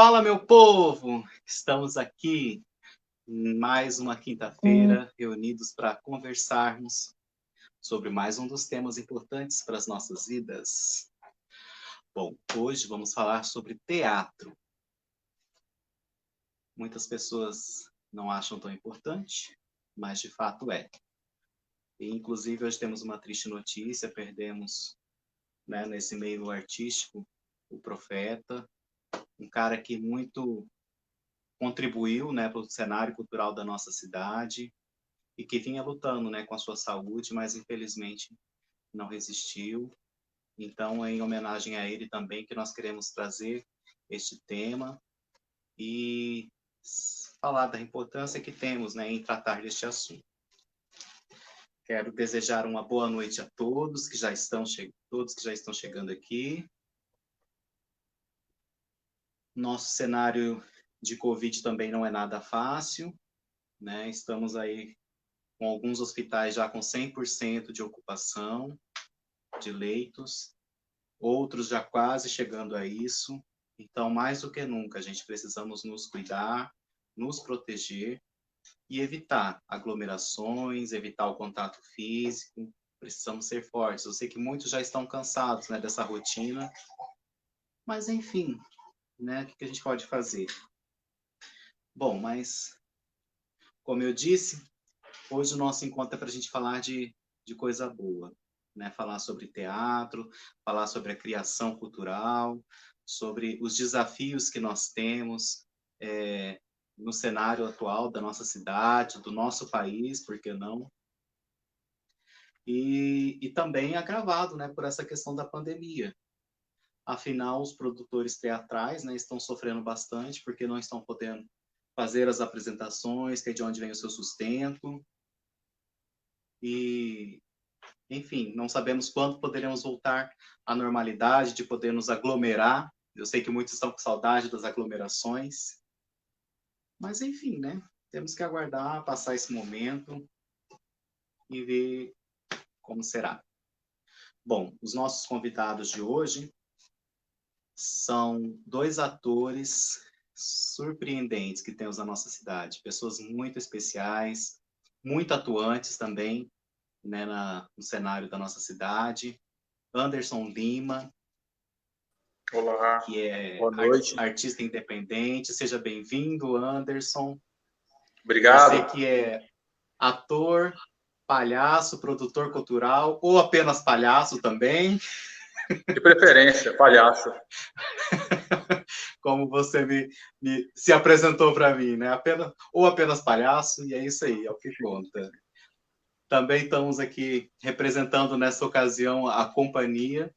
Fala, meu povo! Estamos aqui em mais uma quinta-feira, reunidos para conversarmos sobre mais um dos temas importantes para as nossas vidas. Bom, hoje vamos falar sobre teatro. Muitas pessoas não acham tão importante, mas de fato é. E, inclusive, hoje temos uma triste notícia, perdemos, nesse meio artístico, o Profeta, um cara que muito contribuiu, para o cenário cultural da nossa cidade e que vinha lutando, com a sua saúde, mas infelizmente não resistiu. Então, é em homenagem a ele também que nós queremos trazer este tema e falar da importância que temos, em tratar deste assunto. Quero desejar uma boa noite a todos que já estão chegando aqui. Nosso cenário de Covid também não é nada fácil, Estamos aí com alguns hospitais já com 100% de ocupação de leitos, outros já quase chegando a isso. Então, mais do que nunca, a gente precisamos nos cuidar, nos proteger e evitar aglomerações, evitar o contato físico. Precisamos ser fortes. Eu sei que muitos já estão cansados, dessa rotina, mas enfim, o que a gente pode fazer? Bom, mas, como eu disse, hoje o nosso encontro é para a gente falar de coisa boa, falar sobre teatro, falar sobre a criação cultural, sobre os desafios que nós temos no cenário atual da nossa cidade, do nosso país, por que não? E também agravado, por essa questão da pandemia. Afinal, os produtores teatrais, estão sofrendo bastante porque não estão podendo fazer as apresentações, que é de onde vem o seu sustento. E, enfim, não sabemos quando poderemos voltar à normalidade, de poder nos aglomerar. Eu sei que muitos estão com saudade das aglomerações. Mas, enfim, temos que aguardar, passar esse momento e ver como será. Bom, os nossos convidados de hoje são dois atores surpreendentes que temos na nossa cidade, pessoas muito especiais, muito atuantes também, no cenário da nossa cidade. Anderson Lima, olá, que é boa noite. Artista independente. Seja bem-vindo, Anderson. Obrigado. Você que é ator, palhaço, produtor cultural, ou apenas palhaço também. De preferência, palhaço. Como você se apresentou para mim, apenas palhaço, e é isso aí, é o que conta. Também estamos aqui representando nessa ocasião a companhia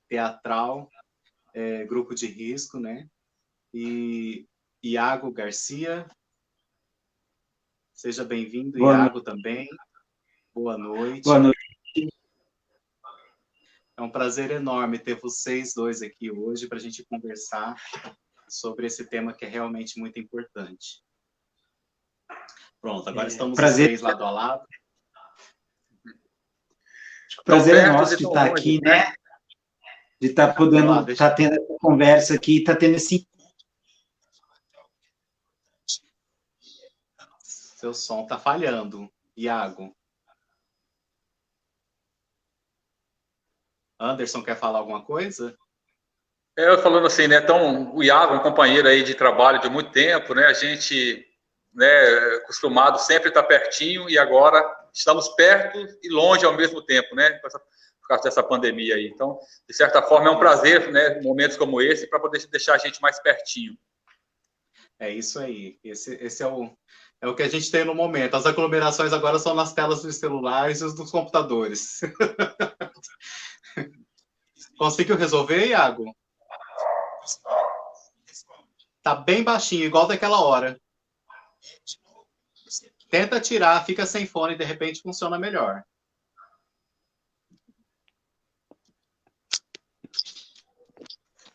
teatral, Grupo de Risco, e Iago Garcia. Seja bem-vindo, Iago, também. Boa noite. Boa noite. É um prazer enorme ter vocês dois aqui hoje para a gente conversar sobre esse tema que é realmente muito importante. Pronto, agora estamos os três lado a lado. O prazer é nosso de estar aqui, de estar podendo estar tendo essa conversa aqui, estar tendo esse... Seu som está falhando, Iago. Anderson, quer falar alguma coisa? Eu falando assim, então, o Iago é um companheiro aí de trabalho de muito tempo, A gente, acostumado sempre a estar pertinho e agora estamos perto e longe ao mesmo tempo, por causa dessa pandemia aí. Então, de certa forma, é um prazer, momentos como esse, para poder deixar a gente mais pertinho. É isso aí. Esse é o que a gente tem no momento. As aglomerações agora são nas telas dos celulares e dos computadores. Conseguiu resolver, Iago? Tá bem baixinho, igual daquela hora. Tenta tirar, fica sem fone, de repente funciona melhor.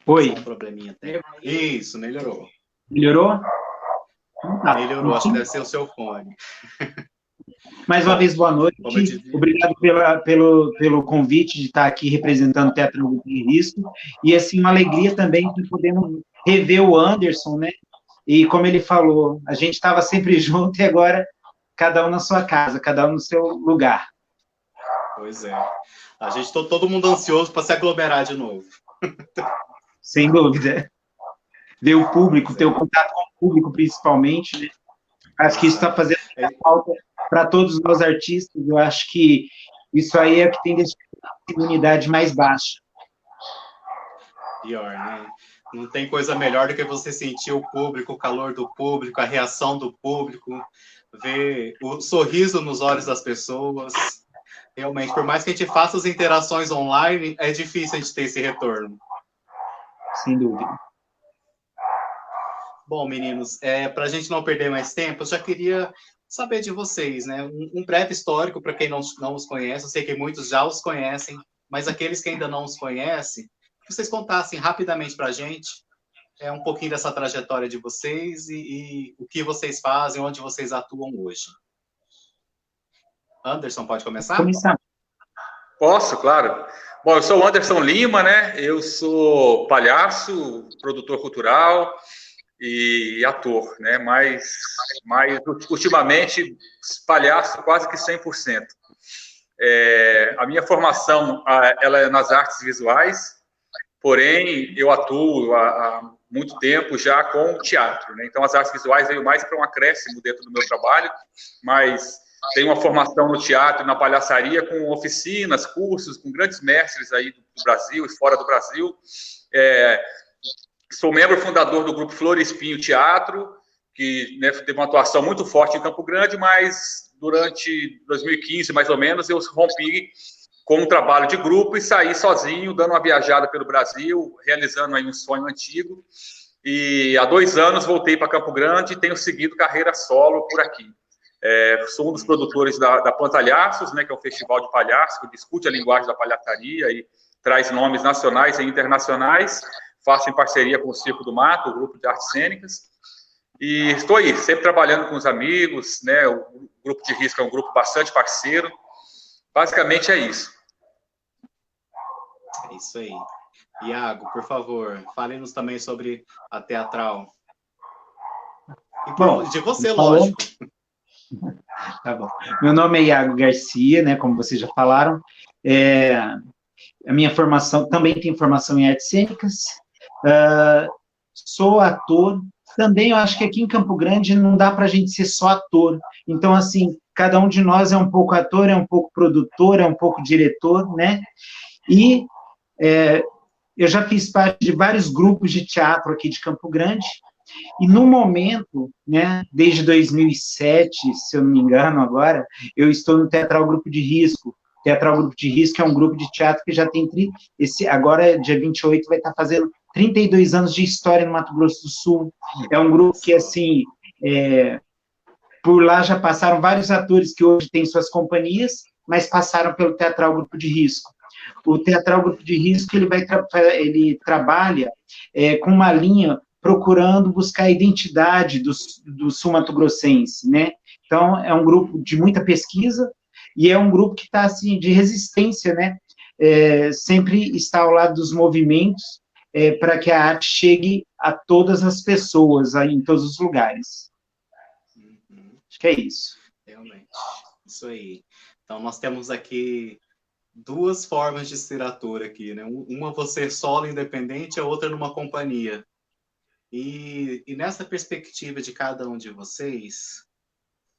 Oi. Um probleminha tem. Isso, melhorou. Melhorou? Melhorou, acho que deve ser o seu fone. Mais uma vez, boa noite. Obrigado pelo convite de estar aqui representando o Teatro Grupo de Risco. E, assim, uma alegria também de podermos rever o Anderson, né? E como ele falou, a gente estava sempre junto e agora cada um na sua casa, cada um no seu lugar. Pois é. A gente está todo mundo ansioso para se aglomerar de novo. Sem dúvida. Ver o público, ter o contato com o público, principalmente, né? Acho que isso está fazendo falta para todos nós artistas. Eu acho que isso aí é o que tem deixado a imunidade mais baixa. Pior, né? Não tem coisa melhor do que você sentir o público, o calor do público, a reação do público, ver o sorriso nos olhos das pessoas. Realmente, por mais que a gente faça as interações online, é difícil a gente ter esse retorno. Sem dúvida. Bom, meninos, para a gente não perder mais tempo, eu já queria saber de vocês, né? Um breve histórico para quem não os conhece. Eu sei que muitos já os conhecem, mas aqueles que ainda não os conhecem, que vocês contassem rapidamente para a gente um pouquinho dessa trajetória de vocês e o que vocês fazem, onde vocês atuam hoje. Anderson, pode começar? Posso, claro. Bom, eu sou o Anderson Lima, né? Eu sou palhaço, produtor cultural e ator, né? Mas ultimamente, palhaço quase que 100%. A minha formação ela é nas artes visuais, porém, eu atuo há muito tempo já com o teatro, né? Então, as artes visuais veio mais para um acréscimo dentro do meu trabalho, mas tenho uma formação no teatro e na palhaçaria com oficinas, cursos, com grandes mestres aí do Brasil e fora do Brasil. Sou membro fundador do grupo Flor e Espinho Teatro, que, né, teve uma atuação muito forte em Campo Grande, mas durante 2015, mais ou menos, eu rompi com um trabalho de grupo e saí sozinho, dando uma viajada pelo Brasil, realizando aí um sonho antigo. E há 2 anos voltei para Campo Grande e tenho seguido carreira solo por aqui. Sou um dos produtores da Pantalhaços, né, que é um festival de palhaços que discute a linguagem da palhaçaria e traz nomes nacionais e internacionais. Faço em parceria com o Circo do Mato, o grupo de artes cênicas. E estou aí, sempre trabalhando com os amigos, né? O grupo de risco é um grupo bastante parceiro. Basicamente é isso. É isso aí. Iago, por favor, fale-nos também sobre a Teatral. Bom, de você, lógico. Tá bom. Meu nome é Iago Garcia, né, como vocês já falaram. A minha formação, também tem formação em artes cênicas. Sou ator. Também eu acho que aqui em Campo Grande não dá para a gente ser só ator. Então, assim, cada um de nós é um pouco ator, é um pouco produtor, é um pouco diretor, né? E eu já fiz parte de vários grupos de teatro aqui de Campo Grande. E no momento, né, desde 2007, se eu não me engano agora, eu estou no Teatral Grupo de Risco. Teatral Grupo de Risco é um grupo de teatro que já tem, agora, dia 28, vai estar fazendo 32 anos de história no Mato Grosso do Sul. É um grupo que, assim, por lá já passaram vários atores que hoje têm suas companhias, mas passaram pelo Teatral Grupo de Risco. O Teatral Grupo de Risco, ele trabalha com uma linha procurando buscar a identidade do sul-mato-grossense, né? Então, é um grupo de muita pesquisa e é um grupo que está, assim, de resistência, né? Sempre está ao lado dos movimentos para que a arte chegue a todas as pessoas, aí, em todos os lugares. Acho que é isso. Realmente, isso aí. Então, nós temos aqui 2 formas de ser ator aqui, né? Uma você solo, independente, a outra numa companhia. E nessa perspectiva de cada um de vocês,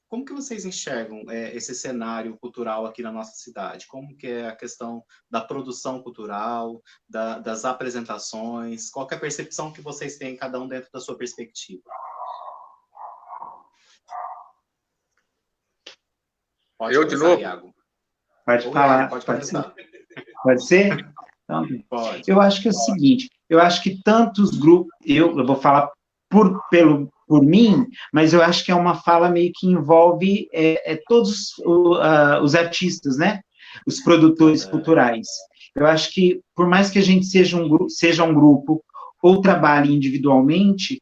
como que vocês enxergam esse cenário cultural aqui na nossa cidade? Como que é a questão da produção cultural, das apresentações? Qual que é a percepção que vocês têm, cada um dentro da sua perspectiva? Pode eu começar, de novo? Iago. Pode falar. Pode começar. Pode ser? Então, pode. Eu acho que é o seguinte, eu acho que tantos grupos, eu vou falar por mim, mas eu acho que é uma fala meio que envolve todos os artistas, né? Os produtores culturais. Eu acho que, por mais que a gente seja um grupo ou trabalhe individualmente,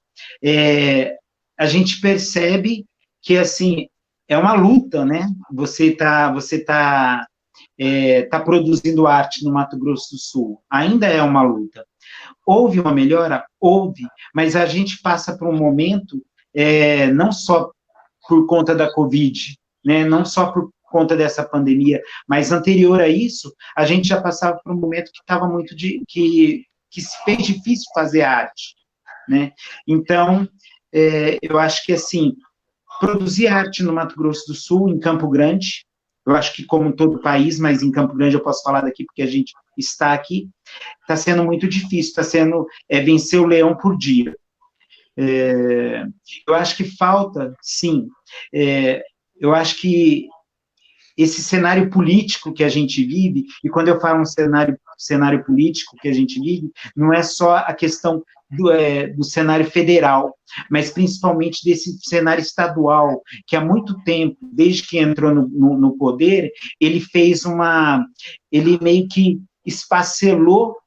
a gente percebe que, assim, é uma luta, né? Você tá produzindo arte no Mato Grosso do Sul. Ainda é uma luta. houve uma melhora? Houve, mas a gente passa por um momento, não só por conta da Covid, né, não só por conta dessa pandemia, mas anterior a isso, a gente já passava por um momento que estava que se fez difícil fazer arte, né? Então, eu acho que, assim, produzir arte no Mato Grosso do Sul, em Campo Grande, eu acho que como em todo o país, mas em Campo Grande eu posso falar daqui porque a gente está aqui, está sendo muito difícil, está sendo vencer o leão por dia. Eu acho que falta, sim, eu acho que esse cenário político que a gente vive, e quando eu falo um cenário político que a gente vive, não é só a questão do cenário federal, mas principalmente desse cenário estadual, que há muito tempo, desde que entrou no poder, ele meio que esfacelou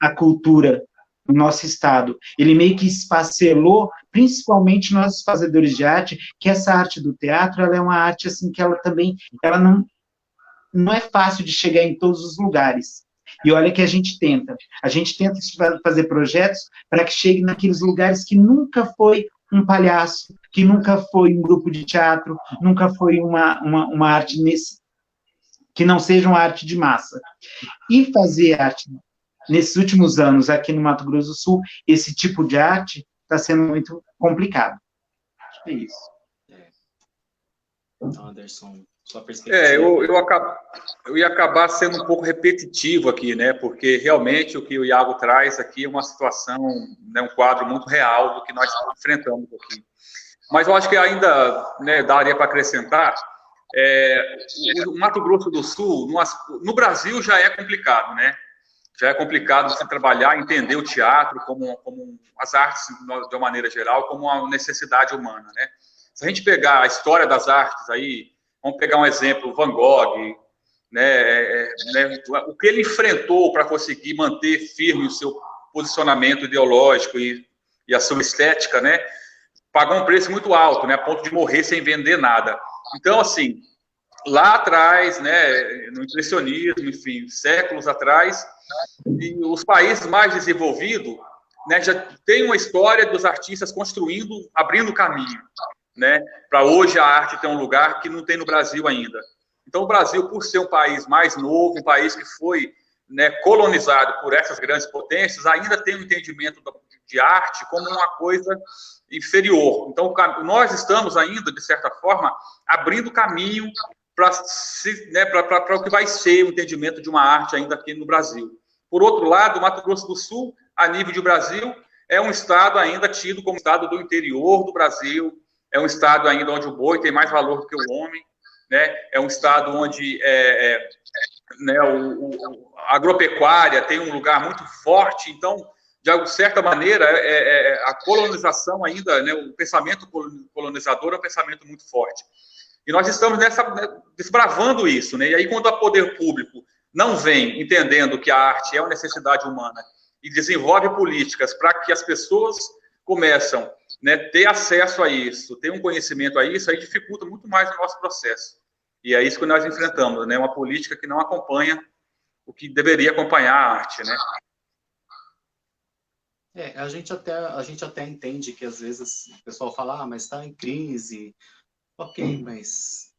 a cultura no nosso estado. Ele meio que esfacelou, principalmente nós fazedores de arte, que essa arte do teatro, ela é uma arte assim que ela não é fácil de chegar em todos os lugares. E olha que a gente tenta fazer projetos para que chegue naqueles lugares que nunca foi um palhaço, que nunca foi um grupo de teatro, nunca foi uma arte que não seja uma arte de massa. E fazer arte nesses últimos anos, aqui no Mato Grosso do Sul, esse tipo de arte está sendo muito complicado. Acho que é isso. Anderson, sua perspectiva. Eu ia acabar sendo um pouco repetitivo aqui, né? Porque realmente o que o Iago traz aqui é uma situação, né, um quadro muito real do que nós enfrentamos aqui. Mas eu acho que ainda, né, daria para acrescentar, o Mato Grosso do Sul, no Brasil já é complicado, né? Já é complicado você trabalhar, entender o teatro como as artes, de uma maneira geral, como uma necessidade humana, né? Se a gente pegar a história das artes aí, vamos pegar um exemplo, Van Gogh, né, o que ele enfrentou para conseguir manter firme o seu posicionamento ideológico e a sua estética, né, pagou um preço muito alto, né, a ponto de morrer sem vender nada. Então, assim, lá atrás, né, no impressionismo, enfim, séculos atrás, e os países mais desenvolvidos, né, já tem uma história dos artistas construindo, abrindo caminho, né, para hoje a arte ter um lugar que não tem no Brasil ainda. Então, o Brasil, por ser um país mais novo, um país que foi, né, colonizado por essas grandes potências, ainda tem um entendimento de arte como uma coisa inferior. Então, nós estamos ainda, de certa forma, abrindo caminho para o que vai ser o entendimento de uma arte ainda aqui no Brasil. Por outro lado, o Mato Grosso do Sul, a nível de Brasil, é um estado ainda tido como estado do interior do Brasil, é um estado ainda onde o boi tem mais valor do que o homem, né? É um estado onde né, a agropecuária tem um lugar muito forte. Então, de certa maneira, a colonização ainda, né, o pensamento colonizador é um pensamento muito forte. E nós estamos desbravando isso, né? E aí, quando o poder público não vem entendendo que a arte é uma necessidade humana e desenvolve políticas para que as pessoas começam, né, ter acesso a isso, ter um conhecimento a isso, aí dificulta muito mais o nosso processo. E é isso que nós enfrentamos, né, uma política que não acompanha o que deveria acompanhar a arte, né? A gente até entende que às vezes o pessoal fala, mas está em crise. Ok, mas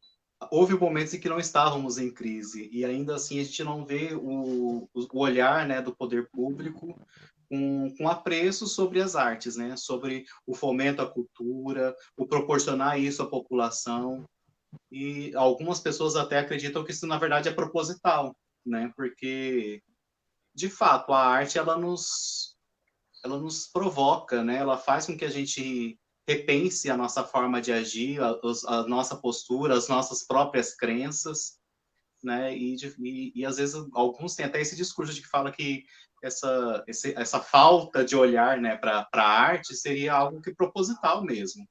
houve momentos em que não estávamos em crise, e ainda assim a gente não vê o olhar, né, do poder público com apreço sobre as artes, né, sobre o fomento à cultura, o proporcionar isso à população, e algumas pessoas até acreditam que isso na verdade é proposital, né, porque de fato a arte ela nos provoca, né, ela faz com que a gente repense a nossa forma de agir, a nossa postura, as nossas próprias crenças, né? E às vezes alguns têm até esse discurso de que fala que essa falta de olhar, né, para a arte seria algo que proposital mesmo.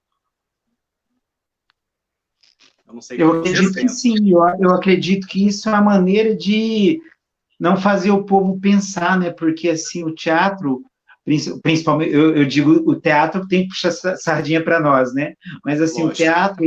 Eu não sei como eu acredito que sim, eu acredito que isso é uma maneira de não fazer o povo pensar, né? Porque assim o teatro, principalmente, eu digo, o teatro tem que puxar sardinha para nós, né? Mas assim, lógico, o teatro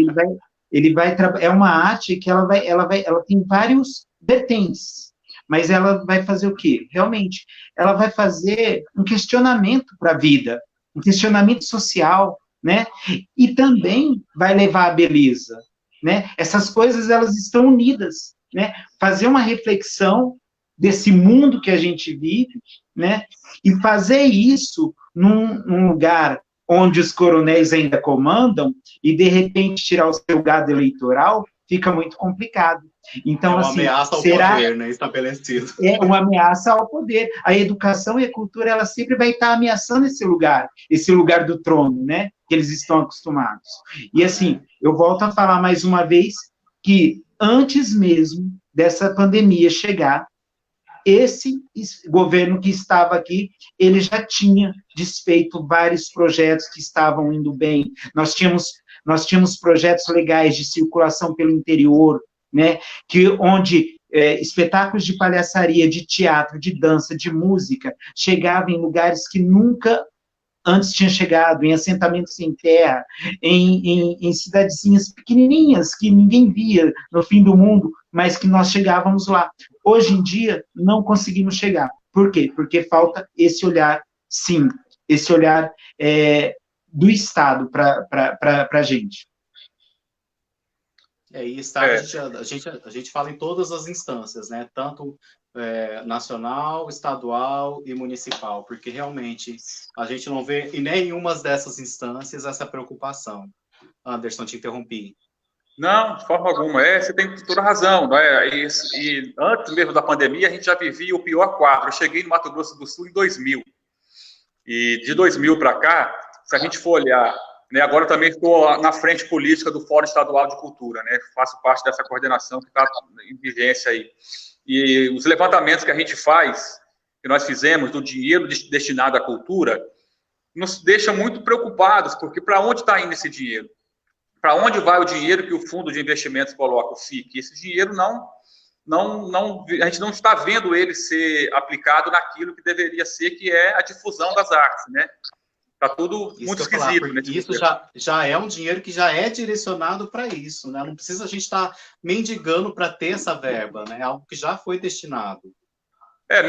ele vai é uma arte que ela tem vários vertentes, mas ela vai fazer o quê? Realmente, ela vai fazer um questionamento para a vida, um questionamento social, né? E também vai levar à beleza, né? Essas coisas, elas estão unidas, né? Fazer uma reflexão desse mundo que a gente vive, né? E fazer isso num lugar onde os coronéis ainda comandam e, de repente, tirar o seu gado eleitoral, fica muito complicado. Então, uma assim, ameaça ao poder, né, estabelecido. É uma ameaça ao poder. A educação e a cultura, ela sempre vai estar ameaçando esse lugar do trono, né, que eles estão acostumados. E, assim, eu volto a falar mais uma vez que, antes mesmo dessa pandemia chegar, esse governo que estava aqui, ele já tinha desfeito vários projetos que estavam indo bem. Nós tínhamos projetos legais de circulação pelo interior, né, onde espetáculos de palhaçaria, de teatro, de dança, de música, chegavam em lugares que nunca antes tinha chegado, em assentamentos sem terra, em cidadezinhas pequenininhas, que ninguém via no fim do mundo, mas que nós chegávamos lá. Hoje em dia, não conseguimos chegar. Por quê? Porque falta esse olhar, sim, esse olhar do Estado para a gente. E Estado, a gente fala em todas as instâncias, né? Tanto nacional, estadual e municipal, porque realmente a gente não vê em nenhuma dessas instâncias essa preocupação. Anderson, te interrompi. Não, de forma alguma. Você tem toda razão. Não é? E antes mesmo da pandemia, a gente já vivia o pior quadro. Eu cheguei no Mato Grosso do Sul em 2000. E de 2000 para cá, se a gente for olhar, né, agora eu também estou na frente política do Fórum Estadual de Cultura, né, faço parte dessa coordenação que está em vigência aí. E os levantamentos que a gente faz, que nós fizemos do dinheiro destinado à cultura, nos deixa muito preocupados, porque para onde está indo esse dinheiro? Para onde vai o dinheiro que o Fundo de Investimentos coloca, o FIC? Esse dinheiro a gente não está vendo ele ser aplicado naquilo que deveria ser, que é a difusão das artes, né? Está tudo muito esquisito. Isso já é um dinheiro que já é direcionado para isso, né? Não precisa a gente estar mendigando para ter essa verba, né? É algo que já foi destinado.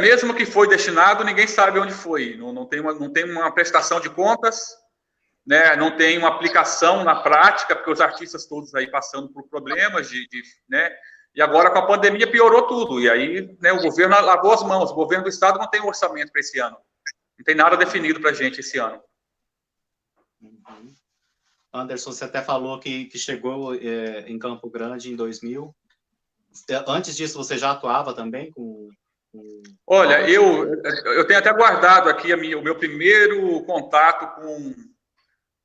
Mesmo que foi destinado, ninguém sabe onde foi. Não tem uma prestação de contas, né? Não tem uma aplicação na prática, porque os artistas todos aí passando por problemas né? E agora, com a pandemia, piorou tudo. E aí, né, o governo lavou as mãos. O governo do Estado não tem orçamento para esse ano. Não tem nada definido para a gente esse ano. Uhum. Anderson, você até falou que chegou em Campo Grande em 2000. Antes disso, você já atuava também com... Olha, eu tenho até guardado aqui o meu primeiro contato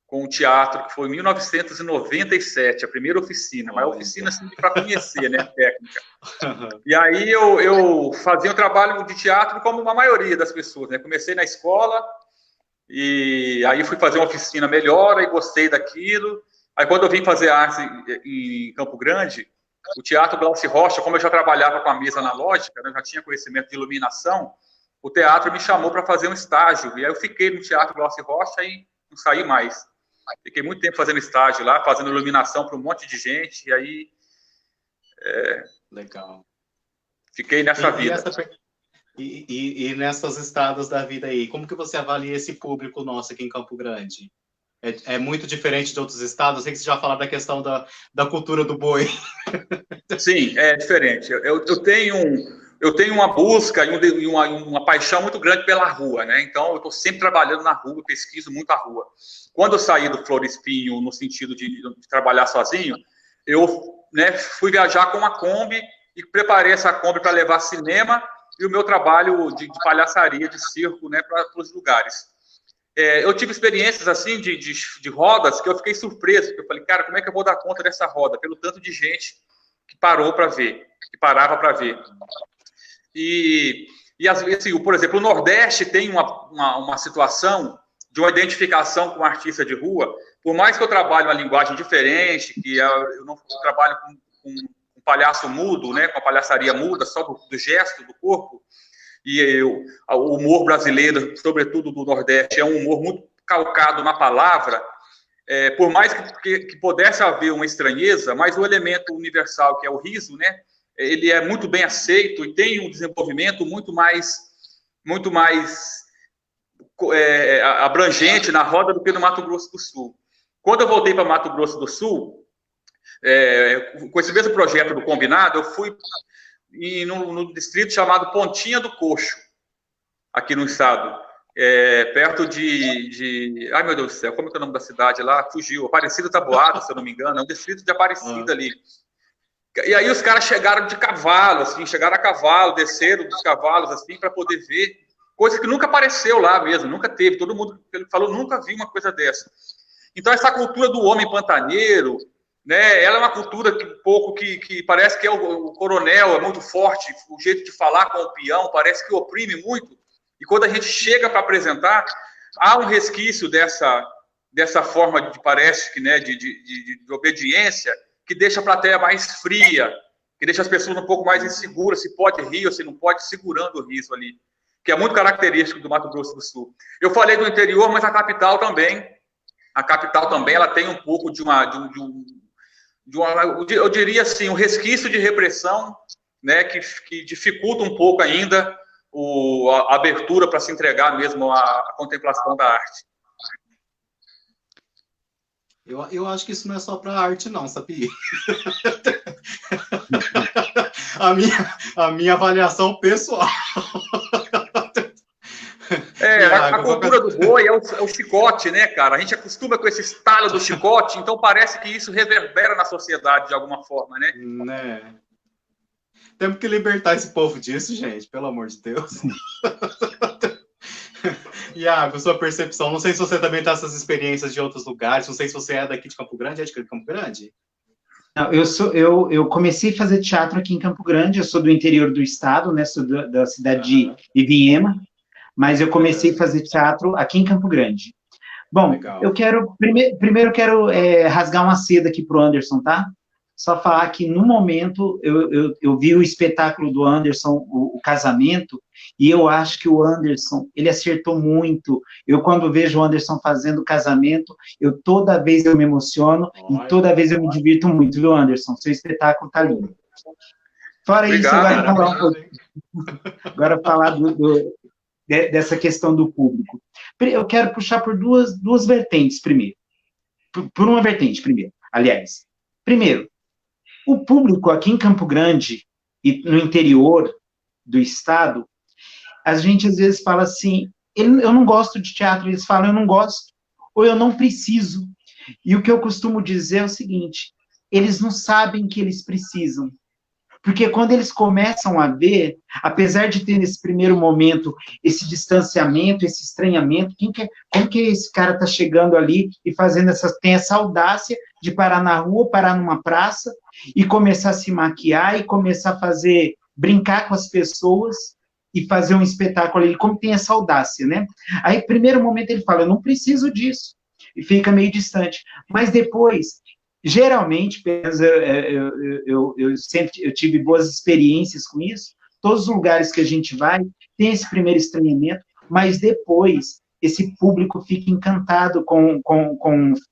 com o teatro, que foi em 1997, a primeira oficina, mas oficina assim, para conhecer, né, técnica. E aí eu fazia um trabalho de teatro como a maioria das pessoas, né? Comecei na escola, e aí fui fazer uma oficina melhor, aí gostei daquilo. Aí quando eu vim fazer arte em Campo Grande, o Teatro Glaucio Rocha, como eu já trabalhava com a mesa analógica, né, já tinha conhecimento de iluminação, o teatro me chamou para fazer um estágio. E aí eu fiquei no Teatro Glaucio Rocha e não saí mais. Fiquei muito tempo fazendo estágio lá, fazendo iluminação para um monte de gente, e aí... Legal. Fiquei nessa vida. E nessas estradas da vida aí, como que você avalia esse público nosso aqui em Campo Grande? É muito diferente de outros estados? Eu sei que você já falou da questão da cultura do boi. Sim, é diferente. Eu tenho uma busca e uma paixão muito grande pela rua, né? Então, eu estou sempre trabalhando na rua, pesquiso muito a rua. Quando eu saí do Florespinho, no sentido de trabalhar sozinho, eu, né, fui viajar com uma Kombi e preparei essa Kombi para levar cinema e o meu trabalho de palhaçaria, de circo, né, para os lugares. Eu tive experiências assim de rodas que eu fiquei surpreso, porque eu falei, cara, como é que eu vou dar conta dessa roda? Pelo tanto de gente que parou para ver, que parava para ver. E às vezes, assim, por exemplo, o Nordeste tem uma situação de uma identificação com um artista de rua, por mais que eu trabalhe uma linguagem diferente, que eu não trabalho com um palhaço mudo, né, com a palhaçaria muda, só do gesto do corpo, e o humor brasileiro, sobretudo do Nordeste, é um humor muito calcado na palavra, por mais que pudesse haver uma estranheza, mas o elemento universal, que é o riso, né, ele é muito bem aceito e tem um desenvolvimento muito mais abrangente na roda do que no Mato Grosso do Sul. Quando eu voltei para Mato Grosso do Sul, com esse mesmo projeto do Combinado, eu fui no distrito chamado Pontinha do Coxo, aqui no estado, perto de... Ai, meu Deus do céu, como é que é o nome da cidade lá? Fugiu. Aparecida Taboada, se eu não me engano, é um distrito de Aparecida ali. E aí os caras chegaram de cavalo, assim, chegaram a cavalo, desceram dos cavalos, assim, para poder ver, coisa que nunca apareceu lá mesmo, nunca teve, todo mundo, ele falou, nunca vi uma coisa dessa. Então, essa cultura do homem pantaneiro, né, ela é uma cultura que parece que o coronel, é muito forte, o jeito de falar com o peão, parece que oprime muito, e quando a gente chega para apresentar, há um resquício dessa forma, parece que, né, de obediência, que deixa a plateia mais fria, que deixa as pessoas um pouco mais inseguras, se pode rir ou se não pode, segurando o riso ali, que é muito característico do Mato Grosso do Sul. Eu falei do interior, mas a capital também, ela tem um pouco eu diria assim, um resquício de repressão, né, que dificulta um pouco ainda a abertura para se entregar mesmo à contemplação da arte. Eu acho que isso não é só para arte, não, sabia? a minha avaliação pessoal. A cultura do boi é o chicote, né, cara? A gente acostuma com esse estalo do chicote, então parece que isso reverbera na sociedade de alguma forma, né? Temos que libertar esse povo disso, gente, pelo amor de Deus. Iago, sua percepção, não sei se você também tem essas experiências de outros lugares, não sei se você é daqui de Campo Grande, de Campo Grande? Não, eu comecei a fazer teatro aqui em Campo Grande, eu sou do interior do estado, né, sou da cidade de Ivinhema, mas eu comecei a fazer teatro aqui em Campo Grande. Bom, legal. Eu quero, primeiro quero rasgar uma seda aqui pro Anderson, tá? Só falar que, no momento, eu vi o espetáculo do Anderson, o Casamento, e eu acho que o Anderson, ele acertou muito. Eu, quando vejo o Anderson fazendo o Casamento, toda vez eu me emociono e toda vez eu me divirto muito, viu, Anderson? Seu espetáculo tá lindo. Fora Obrigado, agora falar dessa questão do público. Eu quero puxar por duas vertentes primeiro. Por uma vertente primeiro, aliás. Primeiro, o público aqui em Campo Grande e no interior do estado, a gente às vezes fala assim, eu não gosto de teatro, eles falam eu não gosto, ou eu não preciso. E o que eu costumo dizer é o seguinte, eles não sabem que eles precisam. Porque quando eles começam a ver, apesar de ter nesse primeiro momento esse distanciamento, esse estranhamento, como que esse cara está chegando ali e tem essa audácia de parar na rua, parar numa praça e começar a se maquiar e começar a brincar com as pessoas e fazer um espetáculo ali, como tem essa audácia, né? Aí, primeiro momento, ele fala, eu não preciso disso, e fica meio distante. Mas depois, geralmente, eu sempre tive boas experiências com isso, todos os lugares que a gente vai, tem esse primeiro estranhamento, mas depois esse público fica encantado com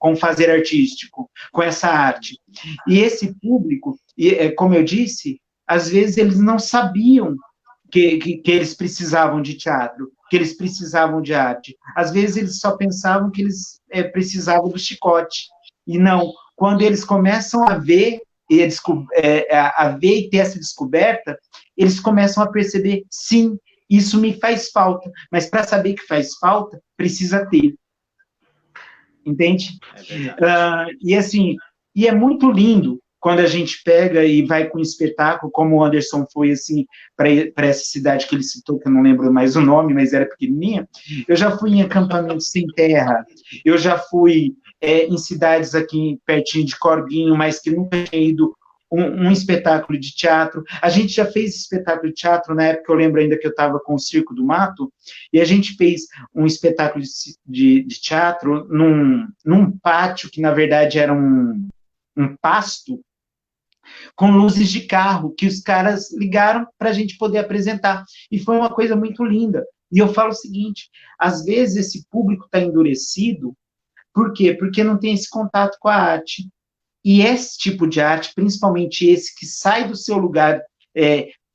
o fazer artístico, com essa arte. E esse público, como eu disse, às vezes eles não sabiam que eles precisavam de teatro, que eles precisavam de arte. Às vezes eles só pensavam que eles precisavam do chicote. E não, quando eles começam a ver e ter essa descoberta, eles começam a perceber, sim, isso me faz falta, mas para saber que faz falta, precisa ter. Entende? E assim, e é muito lindo quando a gente pega e vai com um espetáculo, como o Anderson foi, assim, para essa cidade que ele citou, que eu não lembro mais o nome, mas era pequenininha. Eu já fui em acampamentos sem terra, eu já fui em cidades aqui pertinho de Corbinho, mas que nunca tinha ido um espetáculo de teatro. A gente já fez espetáculo de teatro, na época eu lembro ainda que eu estava com o Circo do Mato, e a gente fez um espetáculo de teatro num pátio, que na verdade era um pasto, com luzes de carro, que os caras ligaram para a gente poder apresentar. E foi uma coisa muito linda. E eu falo o seguinte, às vezes esse público está endurecido, por quê? Porque não tem esse contato com a arte. E esse tipo de arte, principalmente esse que sai do seu lugar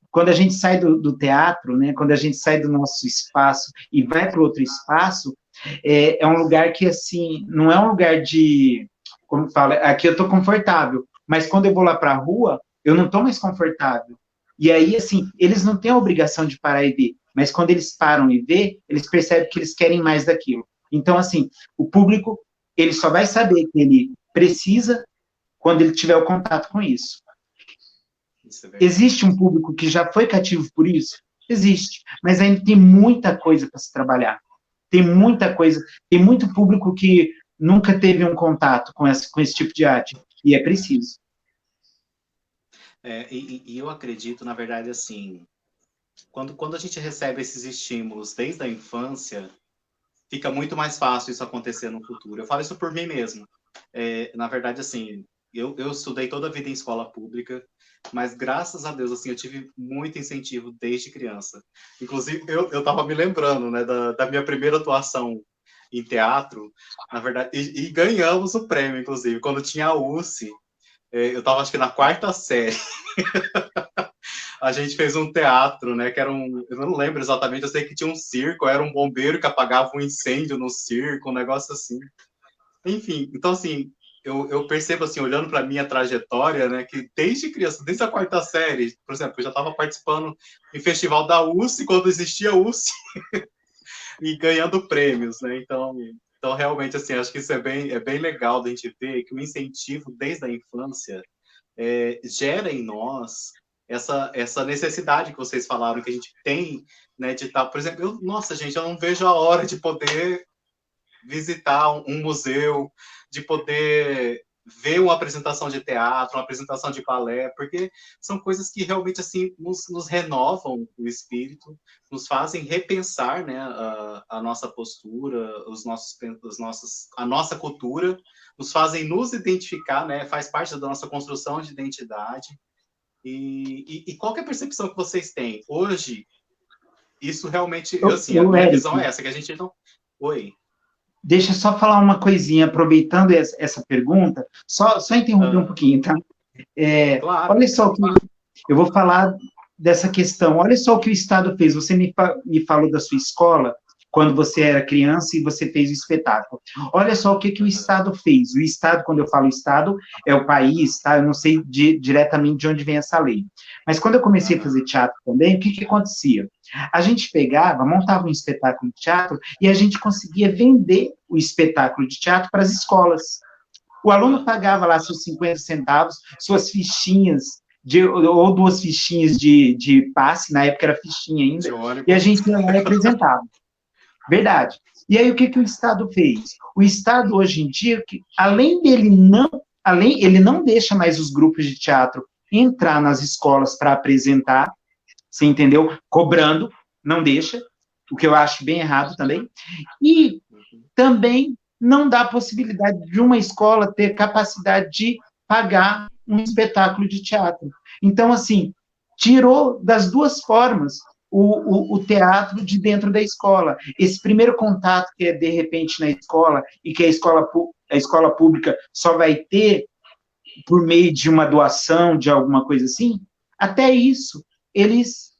quando a gente sai do teatro, né, quando a gente sai do nosso espaço e vai para outro espaço, é um lugar que, assim, não é um lugar de, como fala, aqui eu estou confortável, mas quando eu vou lá para a rua, eu não estou mais confortável. E aí, assim, eles não têm a obrigação de parar e ver, mas quando eles param e vê, eles percebem que eles querem mais daquilo. Então, assim, o público, ele só vai saber que ele precisa quando ele tiver o contato com isso. Existe um público que já foi cativo por isso? Existe, mas ainda tem muita coisa para se trabalhar. Tem muita coisa, tem muito público que nunca teve um contato com esse tipo de arte, e é preciso. E eu acredito, na verdade, assim, quando a gente recebe esses estímulos desde a infância, fica muito mais fácil isso acontecer no futuro. Eu falo isso por mim mesmo. Na verdade, assim, eu estudei toda a vida em escola pública, mas graças a Deus, assim, eu tive muito incentivo desde criança. Inclusive, eu estava me lembrando, né, da minha primeira atuação em teatro, na verdade, e ganhamos o prêmio, inclusive, quando tinha a USP, eu estava, acho que na 4ª série. A gente fez um teatro, né, que era eu não lembro exatamente, eu sei que tinha um circo, era um bombeiro que apagava um incêndio no circo, um negócio assim. Enfim, então, assim, eu percebo, assim, olhando para a minha trajetória, né, que desde criança, desde a 4ª série, por exemplo, eu já estava participando em festival da USP, quando existia USP, e ganhando prêmios, né, então realmente, assim, acho que isso é bem legal da gente ver que o incentivo desde a infância gera em nós essa necessidade que vocês falaram, que a gente tem, né, de estar, por exemplo, nossa, gente, eu não vejo a hora de poder visitar um museu, de poder ver uma apresentação de teatro, uma apresentação de balé, porque são coisas que realmente, assim, nos renovam o espírito, nos fazem repensar, né, a nossa postura, a nossa cultura, nos fazem nos identificar, né, faz parte da nossa construção de identidade. E qual que é a percepção que vocês têm? Hoje, isso realmente, assim, a minha visão é essa, que a gente não... Oi? Deixa eu só falar uma coisinha, aproveitando essa pergunta, só interromper um pouquinho, tá? Claro. Olha só, eu vou falar dessa questão, olha só o que o Estado fez, você me falou da sua escola, quando você era criança e você fez o espetáculo. Olha só o que o Estado fez. O Estado, quando eu falo Estado, é o país, tá? Eu não sei diretamente de onde vem essa lei. Mas quando eu comecei a fazer teatro também, o que acontecia? A gente pegava, montava um espetáculo de teatro e a gente conseguia vender o espetáculo de teatro para as escolas. O aluno pagava lá seus 50 centavos, suas fichinhas, ou 2 fichinhas de passe, na época era fichinha ainda, e a gente ia lá e apresentava. Verdade. E aí, o que o Estado fez? O Estado, hoje em dia, além dele ele não deixa mais os grupos de teatro entrar nas escolas para apresentar, você entendeu? Cobrando, não deixa, o que eu acho bem errado também. E também não dá a possibilidade de uma escola ter capacidade de pagar um espetáculo de teatro. Então, assim, tirou das duas formas o teatro de dentro da escola. Esse primeiro contato que é, de repente, na escola, e que a escola pública só vai ter por meio de uma doação, de alguma coisa assim, até isso, eles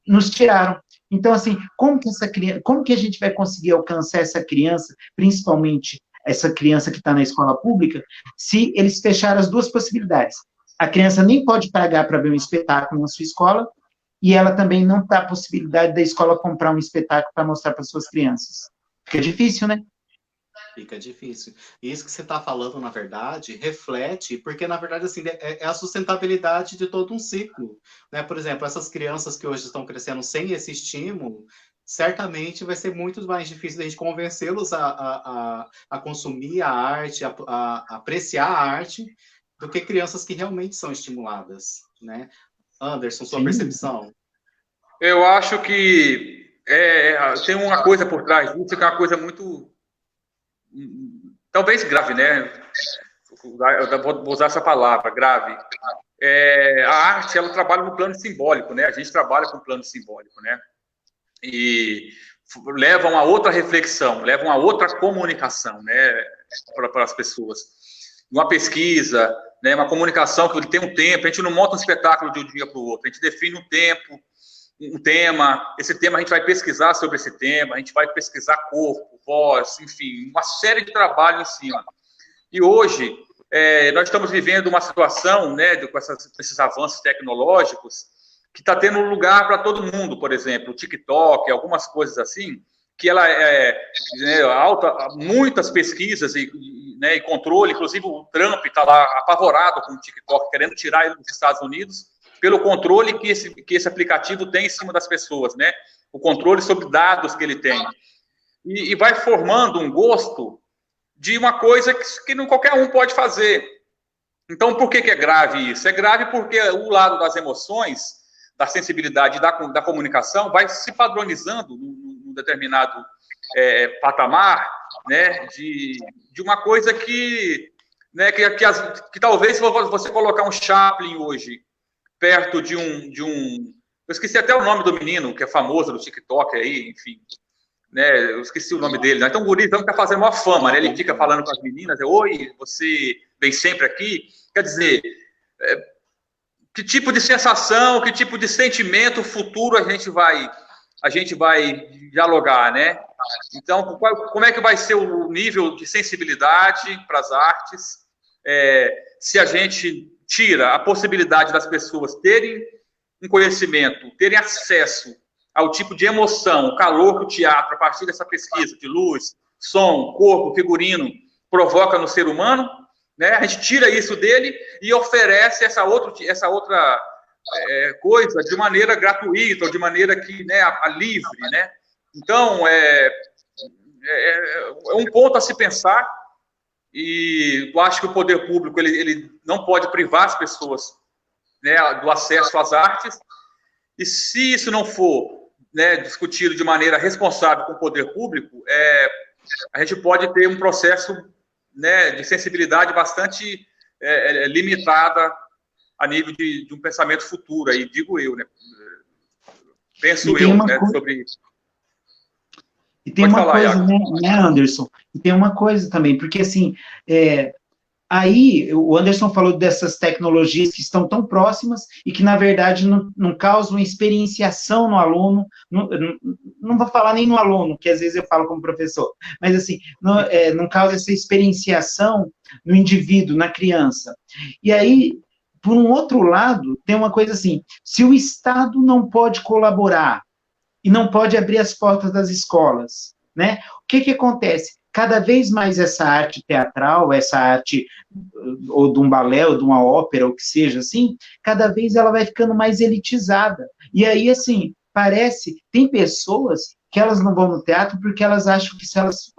nos tiraram. Então, assim, como que a gente vai conseguir alcançar essa criança, principalmente essa criança que está na escola pública, se eles fecharam as duas possibilidades? A criança nem pode pagar para ver um espetáculo na sua escola, e ela também não dá a possibilidade da escola comprar um espetáculo para mostrar para suas crianças. Fica difícil, né? Fica difícil. E isso que você está falando, na verdade, reflete, porque, na verdade, assim, é a sustentabilidade de todo um ciclo. Né? Por exemplo, essas crianças que hoje estão crescendo sem esse estímulo, certamente vai ser muito mais difícil a gente convencê-los a consumir a arte, a apreciar a arte, do que crianças que realmente são estimuladas. Né? Anderson, sua percepção? Eu acho que tem uma coisa por trás disso, que é uma coisa muito... talvez grave, né? Eu vou usar essa palavra, grave. A arte, ela trabalha no plano simbólico, né? A gente trabalha com o plano simbólico, né? E leva a uma outra reflexão, leva a uma outra comunicação, né? Para as pessoas. uma pesquisa, né, uma comunicação que tem um tempo, a gente não monta um espetáculo de um dia para o outro, a gente define um tempo, um tema, esse tema a gente vai pesquisar sobre esse tema, a gente vai pesquisar corpo, voz, enfim, uma série de trabalho em cima. E hoje, nós estamos vivendo uma situação, né, com esses avanços tecnológicos, que está tendo lugar para todo mundo, por exemplo, o TikTok, algumas coisas assim, que ela muitas pesquisas e controle, inclusive o Trump está lá apavorado com o TikTok, querendo tirar ele dos Estados Unidos, pelo controle que esse aplicativo tem em cima das pessoas, né? O controle sobre dados que ele tem. E vai formando um gosto de uma coisa que não qualquer um pode fazer. Então, por que é grave isso? É grave porque o lado das emoções, da sensibilidade da comunicação vai se padronizando num determinado patamar, né, de uma coisa que talvez você colocar um Chaplin hoje perto de um... Eu esqueci até o nome do menino, que é famoso no TikTok aí, enfim, né, eu esqueci o nome dele, né? Então o gurizão está fazendo uma fama, né? Ele fica falando com as meninas, oi, você vem sempre aqui, quer dizer... que tipo de sensação, que tipo de sentimento futuro a gente vai dialogar, né? Então, como é que vai ser o nível de sensibilidade para as artes se a gente tira a possibilidade das pessoas terem um conhecimento, terem acesso ao tipo de emoção, o calor que o teatro, a partir dessa pesquisa de luz, som, corpo, figurino, provoca no ser humano, né? A gente tira isso dele e oferece essa outra coisa de maneira gratuita, ou de maneira que, né, livre, né? Então, é um ponto a se pensar, e eu acho que o poder público ele não pode privar as pessoas, né, do acesso às artes, e se isso não for, né, discutido de maneira responsável com o poder público, a gente pode ter um processo, né, de sensibilidade bastante limitada a nível de um pensamento futuro, aí digo eu, né? Penso eu, né, sobre... E tem uma coisa, né, Anderson? E tem uma coisa também, porque assim, aí o Anderson falou dessas tecnologias que estão tão próximas e que, na verdade, não causam experienciação no aluno, não vou falar nem no aluno, que às vezes eu falo como professor, mas assim, não causa essa experienciação no indivíduo, na criança. E aí, por um outro lado, tem uma coisa assim, se o Estado não pode colaborar e não pode abrir as portas das escolas, né? O que acontece? Cada vez mais essa arte teatral, essa arte ou de um balé, ou de uma ópera, ou que seja assim, cada vez ela vai ficando mais elitizada. E aí, assim, tem pessoas que elas não vão no teatro porque elas acham que se elas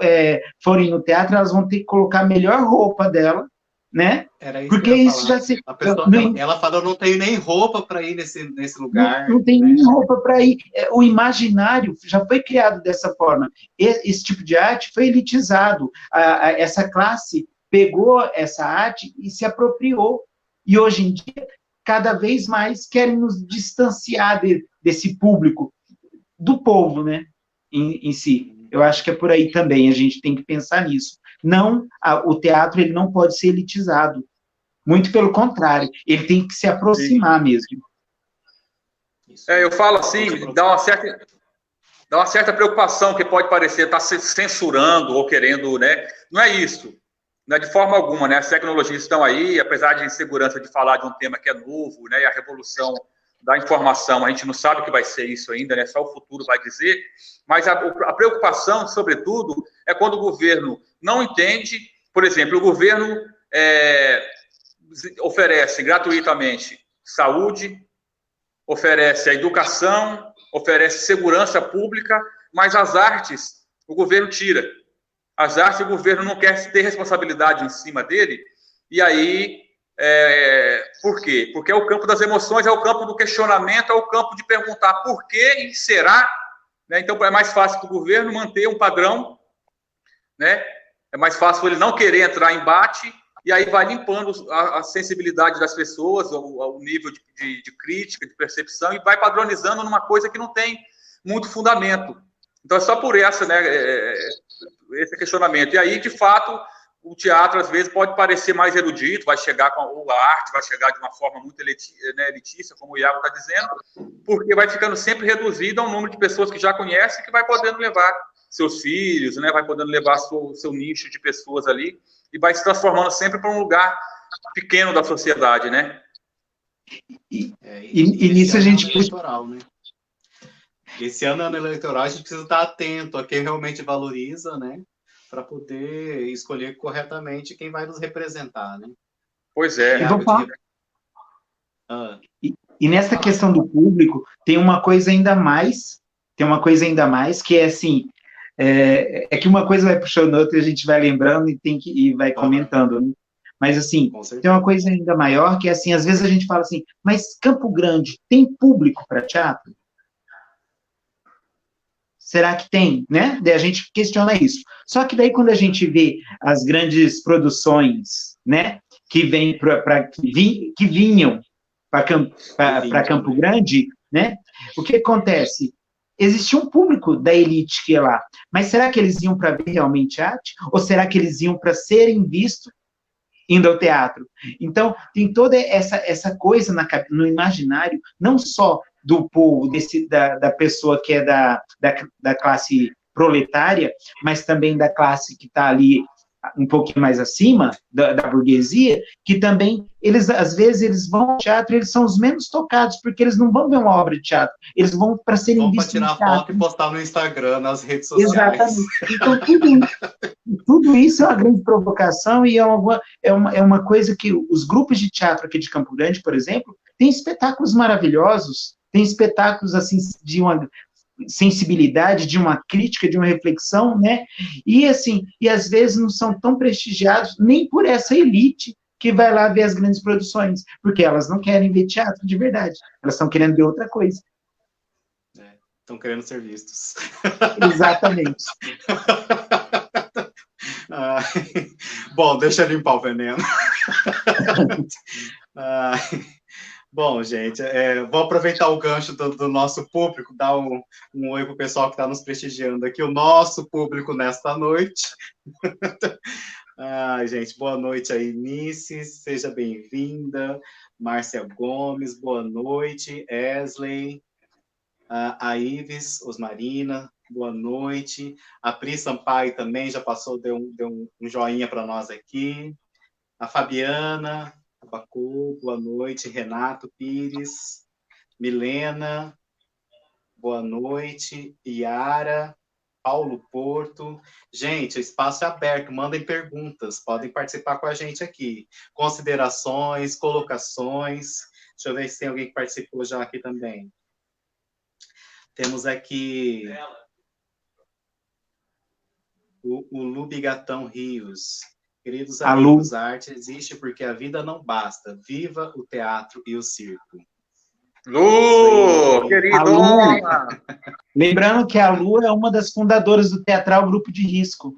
forem no teatro, elas vão ter que colocar a melhor roupa dela, né? Porque isso já se... A pessoa, ela fala, eu não tenho nem roupa para ir nesse lugar. Não tem nem roupa para ir. O imaginário já foi criado dessa forma. Esse tipo de arte foi elitizado. Essa classe pegou essa arte e se apropriou. E hoje em dia, cada vez mais querem nos distanciar desse público, do povo, né? Em si. Eu acho que é por aí também, a gente tem que pensar nisso. Não, o teatro ele não pode ser elitizado. Muito pelo contrário, ele tem que se aproximar mesmo. Eu falo assim, dá uma certa preocupação que pode parecer estar se censurando ou querendo, né? Não é isso, não é de forma alguma, né? As tecnologias estão aí, apesar de insegurança de falar de um tema que é novo, né? E a revolução da informação, a gente não sabe o que vai ser isso ainda, né? Só o futuro vai dizer. Mas a preocupação, sobretudo, é quando o governo não entende. Por exemplo, o governo oferece gratuitamente saúde, oferece a educação, oferece segurança pública, mas as artes o governo tira. As artes o governo não quer ter responsabilidade em cima dele, e aí, por quê? Porque é o campo das emoções, é o campo do questionamento, é o campo de perguntar por quê e será, né? Então é mais fácil para o governo manter um padrão, né? É mais fácil ele não querer entrar em embate, e aí vai limpando a sensibilidade das pessoas, o nível de crítica, de percepção, e vai padronizando numa coisa que não tem muito fundamento. Então é só por essa, né, esse questionamento. E aí, de fato, o teatro, às vezes, pode parecer mais erudito, vai chegar ou a arte vai chegar de uma forma muito elitista, como o Iago está dizendo, porque vai ficando sempre reduzido a um número de pessoas que já conhecem, que vai podendo levar seus filhos, né, vai podendo levar seu nicho de pessoas ali, e vai se transformando sempre para um lugar pequeno da sociedade, né? E nisso a gente... Eleitoral, né? Esse ano eleitoral, a gente precisa estar atento a quem realmente valoriza, né? Para poder escolher corretamente quem vai nos representar, né? Pois é. E nessa questão do público, tem uma coisa ainda mais, que é assim, que uma coisa vai puxando a outra e a gente vai lembrando e vai comentando, né? Mas, assim, tem uma coisa ainda maior, que é assim, às vezes a gente fala assim, mas Campo Grande tem público para teatro? Será que tem, né? Daí a gente questiona isso. Só que daí quando a gente vê as grandes produções, né, que vinham para Campo Grande, né? O que acontece? Existia um público da elite que ia lá, mas será que eles iam para ver realmente arte? Ou será que eles iam para serem vistos indo ao teatro? Então, tem toda essa coisa no imaginário, não só do povo, da pessoa que é da classe proletária, mas também da classe que está ali um pouquinho mais acima, da burguesia, que também, às vezes, eles vão ao teatro e eles são os menos tocados, porque eles não vão ver uma obra de teatro, eles vão para serem vistos no teatro. Vão tirar foto e postar no Instagram, nas redes sociais. Exatamente. Então, tudo isso é uma grande provocação e é uma coisa que os grupos de teatro aqui de Campo Grande, por exemplo, têm espetáculos maravilhosos, têm espetáculos assim de uma sensibilidade, de uma crítica, de uma reflexão, né? E assim, e às vezes não são tão prestigiados nem por essa elite que vai lá ver as grandes produções, porque elas não querem ver teatro de verdade, elas estão querendo ver outra coisa. Estão querendo ser vistos. Exatamente. Bom, deixa eu limpar o veneno. Bom, gente, vou aproveitar o gancho do nosso público, dar um oi para o pessoal que está nos prestigiando aqui, o nosso público nesta noite. Gente, boa noite aí, Nice, seja bem-vinda. Márcia Gomes, boa noite. Esley, a Ives Osmarina, boa noite. A Pri Sampaio também já passou, deu um joinha para nós aqui. A Fabiana Abacu, boa noite. Renato Pires, Milena, boa noite. Iara, Paulo Porto. Gente, o espaço é aberto, mandem perguntas, podem participar com a gente aqui. Considerações, colocações. Deixa eu ver se tem alguém que participou já aqui também. Temos aqui o Lubigatão Rios. Queridos amigos, a arte existe porque a vida não basta. Viva o teatro e o circo. Lu, queridona! Lembrando que a Lu é uma das fundadoras do Teatral Grupo de Risco.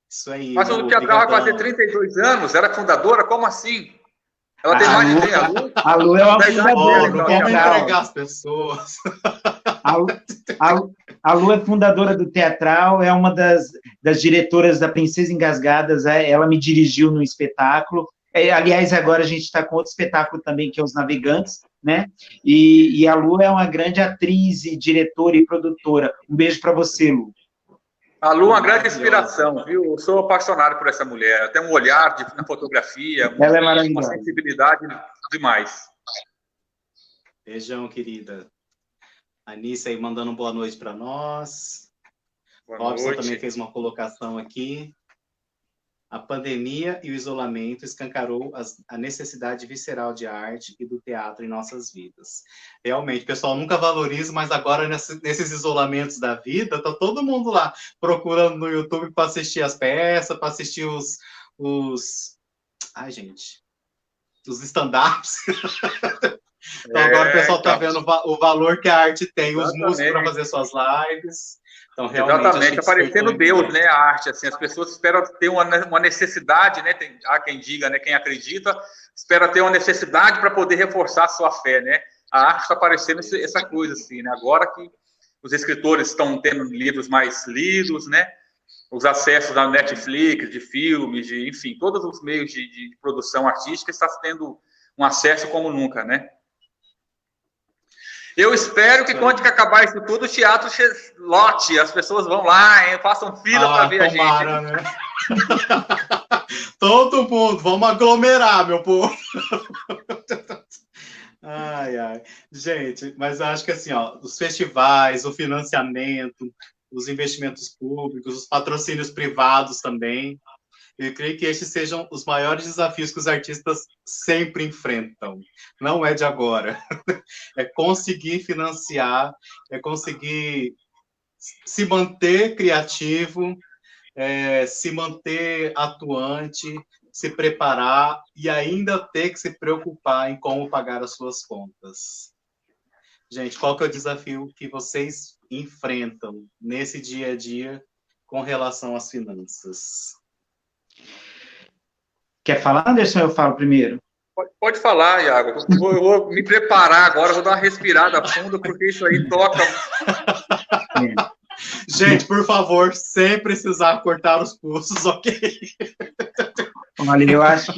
Isso aí. Mas o Teatral vai fazer 32 anos, era fundadora? Como assim? Ela tem mais de 30 anos? A Lu é uma fundadora do Teatral. Vamos entregar as pessoas. A Lu é fundadora do Teatral, é uma das diretoras da Princesa Engasgadas, ela me dirigiu no espetáculo. Aliás, agora a gente está com outro espetáculo também, que é Os Navegantes, né? E a Lu é uma grande atriz, e diretora e produtora. Um beijo para você, Lu. A Lu é uma grande inspiração, viu? Eu sou apaixonado por essa mulher. Ela tem um olhar na fotografia, ela é maravilhosa. Uma sensibilidade demais. Beijão, querida. A Anice aí mandando boa noite para nós. Boa Robson noite. também fez uma colocação aqui. A pandemia e o isolamento escancarou a necessidade visceral de arte e do teatro em nossas vidas. Realmente, o pessoal nunca valoriza, mas agora nesses isolamentos da vida, tá todo mundo lá procurando no YouTube para assistir as peças, para assistir os stand-ups. Então agora o pessoal está vendo o valor que a arte tem, os músicos para fazer suas lives. Então, exatamente, aparecendo Deus, né, a arte, assim, as pessoas esperam ter uma necessidade, né, há quem diga, né, quem acredita, espera ter uma necessidade para poder reforçar a sua fé, né, a arte está aparecendo essa coisa, assim, né, agora que os escritores estão tendo livros mais lidos, né, os acessos da Netflix, de filmes, enfim, todos os meios de produção artística está tendo um acesso como nunca, né? Eu espero que quando que acabar isso tudo, o teatro lote, as pessoas vão lá, hein, façam fila para ver tomara, a gente. Né? Todo mundo, vamos aglomerar, meu povo. Ai, ai. Gente, mas eu acho que assim, ó, os festivais, o financiamento, os investimentos públicos, os patrocínios privados também, eu creio que estes sejam os maiores desafios que os artistas sempre enfrentam. Não é de agora. É conseguir financiar, é conseguir se manter criativo, se manter atuante, se preparar e ainda ter que se preocupar em como pagar as suas contas. Gente, qual que é o desafio que vocês enfrentam nesse dia a dia com relação às finanças? Quer falar, Anderson, ou eu falo primeiro? Pode falar, Iago. Eu vou me preparar agora, vou dar uma respirada funda, porque isso aí toca... Gente, por favor, sem precisar cortar os pulsos, ok? Olha, eu acho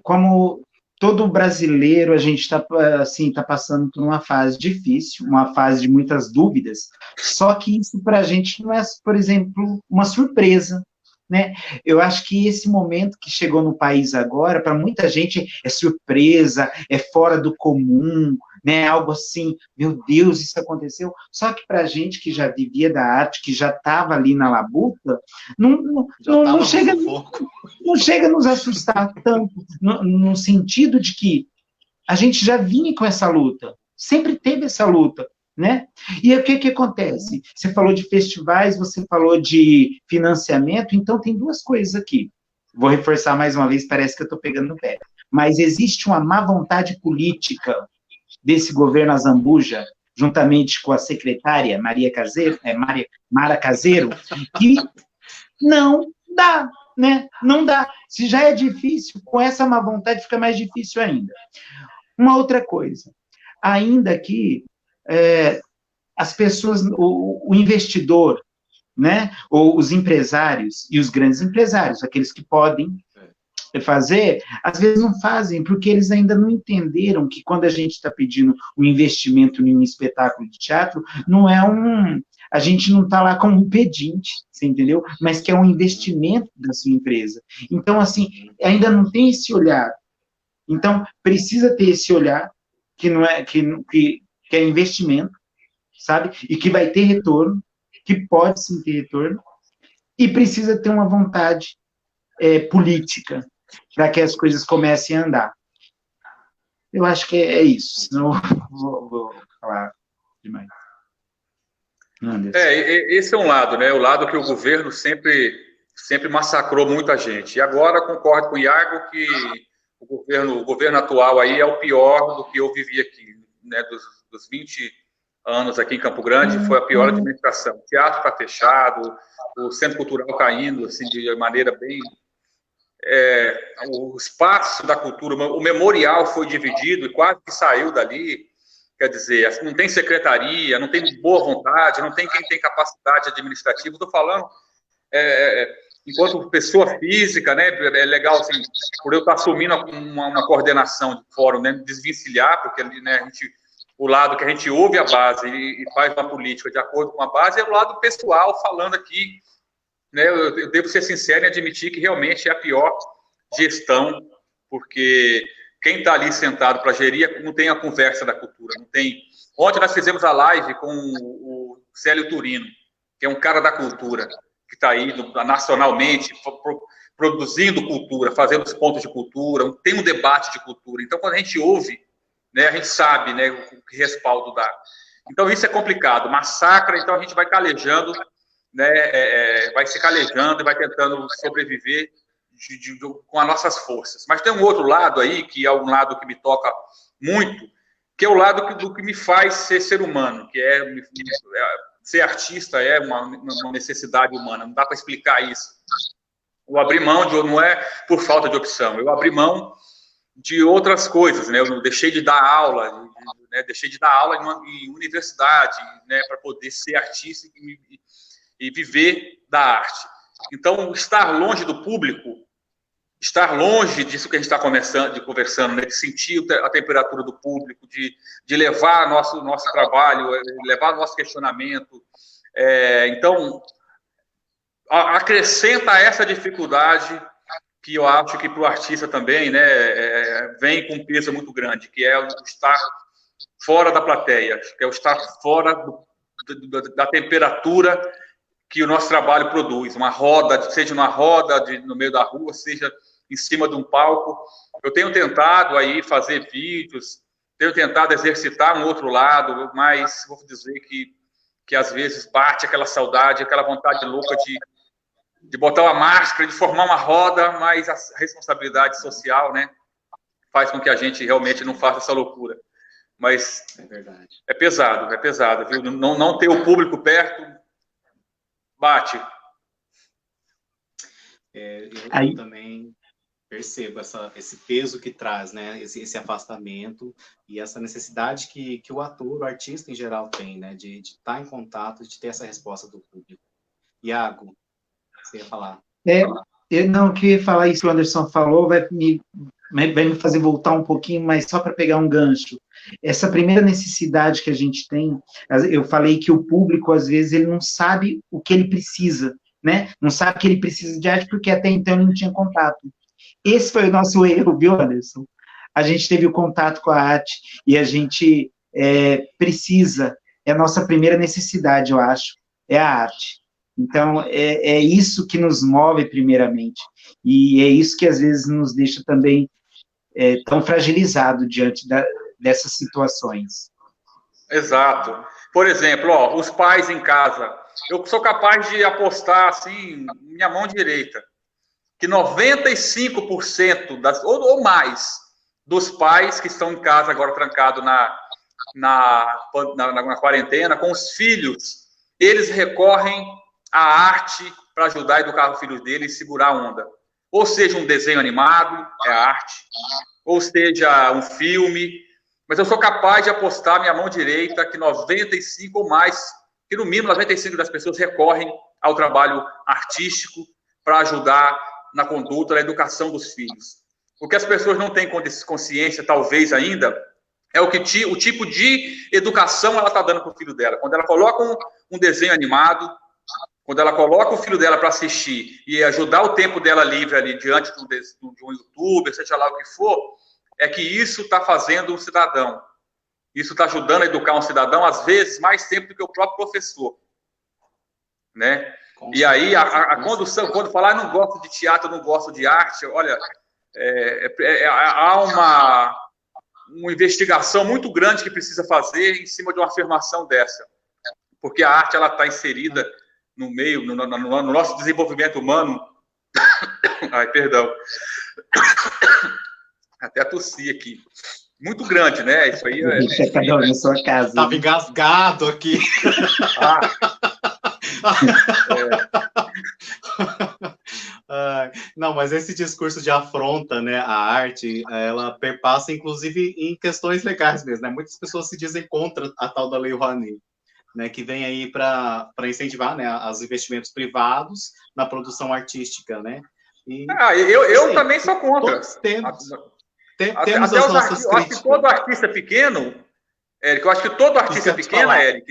como todo brasileiro, a gente está assim, tá passando por uma fase difícil, uma fase de muitas dúvidas, só que isso para a gente não é, por exemplo, uma surpresa, né? Eu acho que esse momento que chegou no país agora, para muita gente é surpresa, é fora do comum, né? Algo assim, meu Deus, isso aconteceu. Só que para a gente que já vivia da arte, que já estava ali na labuta, não chega a nos assustar tanto, no sentido de que a gente já vinha com essa luta, sempre teve essa luta, né? E o que acontece? Você falou de festivais, você falou de financiamento, então tem duas coisas aqui. Vou reforçar mais uma vez, parece que eu estou pegando no pé. Mas existe uma má vontade política desse governo Azambuja, juntamente com a secretária Mara Caseiro, que não dá, né? Não dá. Se já é difícil, com essa má vontade fica mais difícil ainda. Uma outra coisa, ainda que as pessoas, o investidor, né, ou os empresários, e os grandes empresários, aqueles que podem fazer, às vezes não fazem, porque eles ainda não entenderam que quando a gente está pedindo um investimento em um espetáculo de teatro, não é a gente não está lá como um pedinte, você entendeu? Mas que é um investimento da sua empresa. Então, assim, ainda não tem esse olhar. Então, precisa ter esse olhar, que não é, que é investimento, sabe? E que vai ter retorno, que pode sim ter retorno, e precisa ter uma vontade política, para que as coisas comecem a andar. Eu acho que é isso, senão vou falar demais. Esse é um lado, né? O lado que o governo sempre massacrou muita gente. E agora concordo com o Iago que o governo atual aí é o pior do que eu vivi aqui, né? Dos 20 anos aqui em Campo Grande, foi a pior administração. O teatro está fechado, o centro cultural caindo assim, de maneira bem... o espaço da cultura, o memorial foi dividido e quase que saiu dali. Quer dizer, não tem secretaria, não tem boa vontade, não tem quem tem capacidade administrativa. Estou falando, enquanto pessoa física, né, é legal, assim, por eu estar assumindo uma coordenação de fórum, né, desvencilhar, porque ali, né, o lado que a gente ouve a base e faz uma política de acordo com a base é o lado pessoal, falando aqui, né, eu devo ser sincero e admitir que realmente é a pior gestão, porque quem está ali sentado para gerir não tem a conversa da cultura, não tem. Ontem nós fizemos a live com o Célio Turino, que é um cara da cultura, que está aí nacionalmente produzindo cultura, fazendo os pontos de cultura, tem um debate de cultura. Então, quando a gente ouve, né, a gente sabe, né, o que respaldo dá. Então, isso é complicado. Massacra, então a gente vai calejando, né, vai se calejando e vai tentando sobreviver com as nossas forças. Mas tem um outro lado aí, que é um lado que me toca muito, que é o lado do que me faz ser humano, que ser artista é uma necessidade humana, não dá para explicar isso. Eu abri mão, não é por falta de opção, eu abri mão de outras coisas, né? Eu deixei de dar aula, né? Deixei de dar aula em universidade, né? Para poder ser artista e viver da arte. Então, estar longe do público, estar longe disso que a gente está conversando, né? De sentir a temperatura do público, de levar nosso trabalho, levar nosso questionamento. Então, acrescenta essa dificuldade que eu acho que para o artista também, né, vem com um peso muito grande, que é o estar fora da plateia, que é o estar fora da temperatura que o nosso trabalho produz. Uma roda, seja uma roda no meio da rua, seja em cima de um palco. Eu tenho tentado aí fazer vídeos, tenho tentado exercitar um outro lado, mas vou dizer que às vezes bate aquela saudade, aquela vontade louca de botar uma máscara, de formar uma roda, mas a responsabilidade social, né, faz com que a gente realmente não faça essa loucura. Mas é pesado, viu? Não ter o público perto, bate. Eu também percebo esse peso que traz, né, esse afastamento e essa necessidade que o ator, o artista em geral tem, né, de estar em contato, de ter essa resposta do público. Iago, você ia falar? Eu não queria falar isso que o Anderson falou, vai me fazer voltar um pouquinho, mas só para pegar um gancho. Essa primeira necessidade que a gente tem, eu falei que o público, às vezes, ele não sabe o que ele precisa, né? Não sabe que ele precisa de arte porque até então ele não tinha contato. Esse foi o nosso erro, viu, Anderson? A gente teve o contato com a arte e a gente precisa, é a nossa primeira necessidade, eu acho, é a arte. Então, é isso que nos move primeiramente, e é isso que às vezes nos deixa também tão fragilizado diante dessas situações. Exato. Por exemplo, os pais em casa, eu sou capaz de apostar, assim, minha mão direita, que 95% ou mais dos pais que estão em casa agora trancados na quarentena, com os filhos, eles recorrem à arte para ajudar a educar os filhos deles e segurar a onda. Ou seja, um desenho animado, é arte, ou seja, um filme, mas eu sou capaz de apostar minha mão direita que 95 ou mais, que no mínimo 95 das pessoas recorrem ao trabalho artístico para ajudar na conduta, na educação dos filhos. O que as pessoas não têm consciência, talvez ainda, é o tipo de educação ela está dando para o filho dela. Quando ela coloca um desenho animado, quando ela coloca o filho dela para assistir e ajudar o tempo dela livre ali diante de um youtuber, seja lá o que for, é que isso está fazendo um cidadão. Isso está ajudando a educar um cidadão, às vezes, mais tempo do que o próprio professor. Né? E aí, a condução, quando falar, não gosto de teatro, não gosto de arte, olha, há uma investigação muito grande que precisa fazer em cima de uma afirmação dessa. Porque a arte, ela está inserida no meio, no nosso desenvolvimento humano. Ai, perdão. Até tossi aqui. Muito grande, né? Isso aí Deixa cada um na sua casa. Estava engasgado aqui. Não, mas esse discurso de afronta, né, a arte, ela perpassa, inclusive, em questões legais mesmo, né? Muitas pessoas se dizem contra a tal da Lei Rouanet, né, que vem aí para incentivar, né, os investimentos privados na produção artística, né? Eu também sou contra. Todos temos Até as nossas críticas. Eu acho que todo artista pequeno, Érico, eu acho que todo artista pequeno, Érico,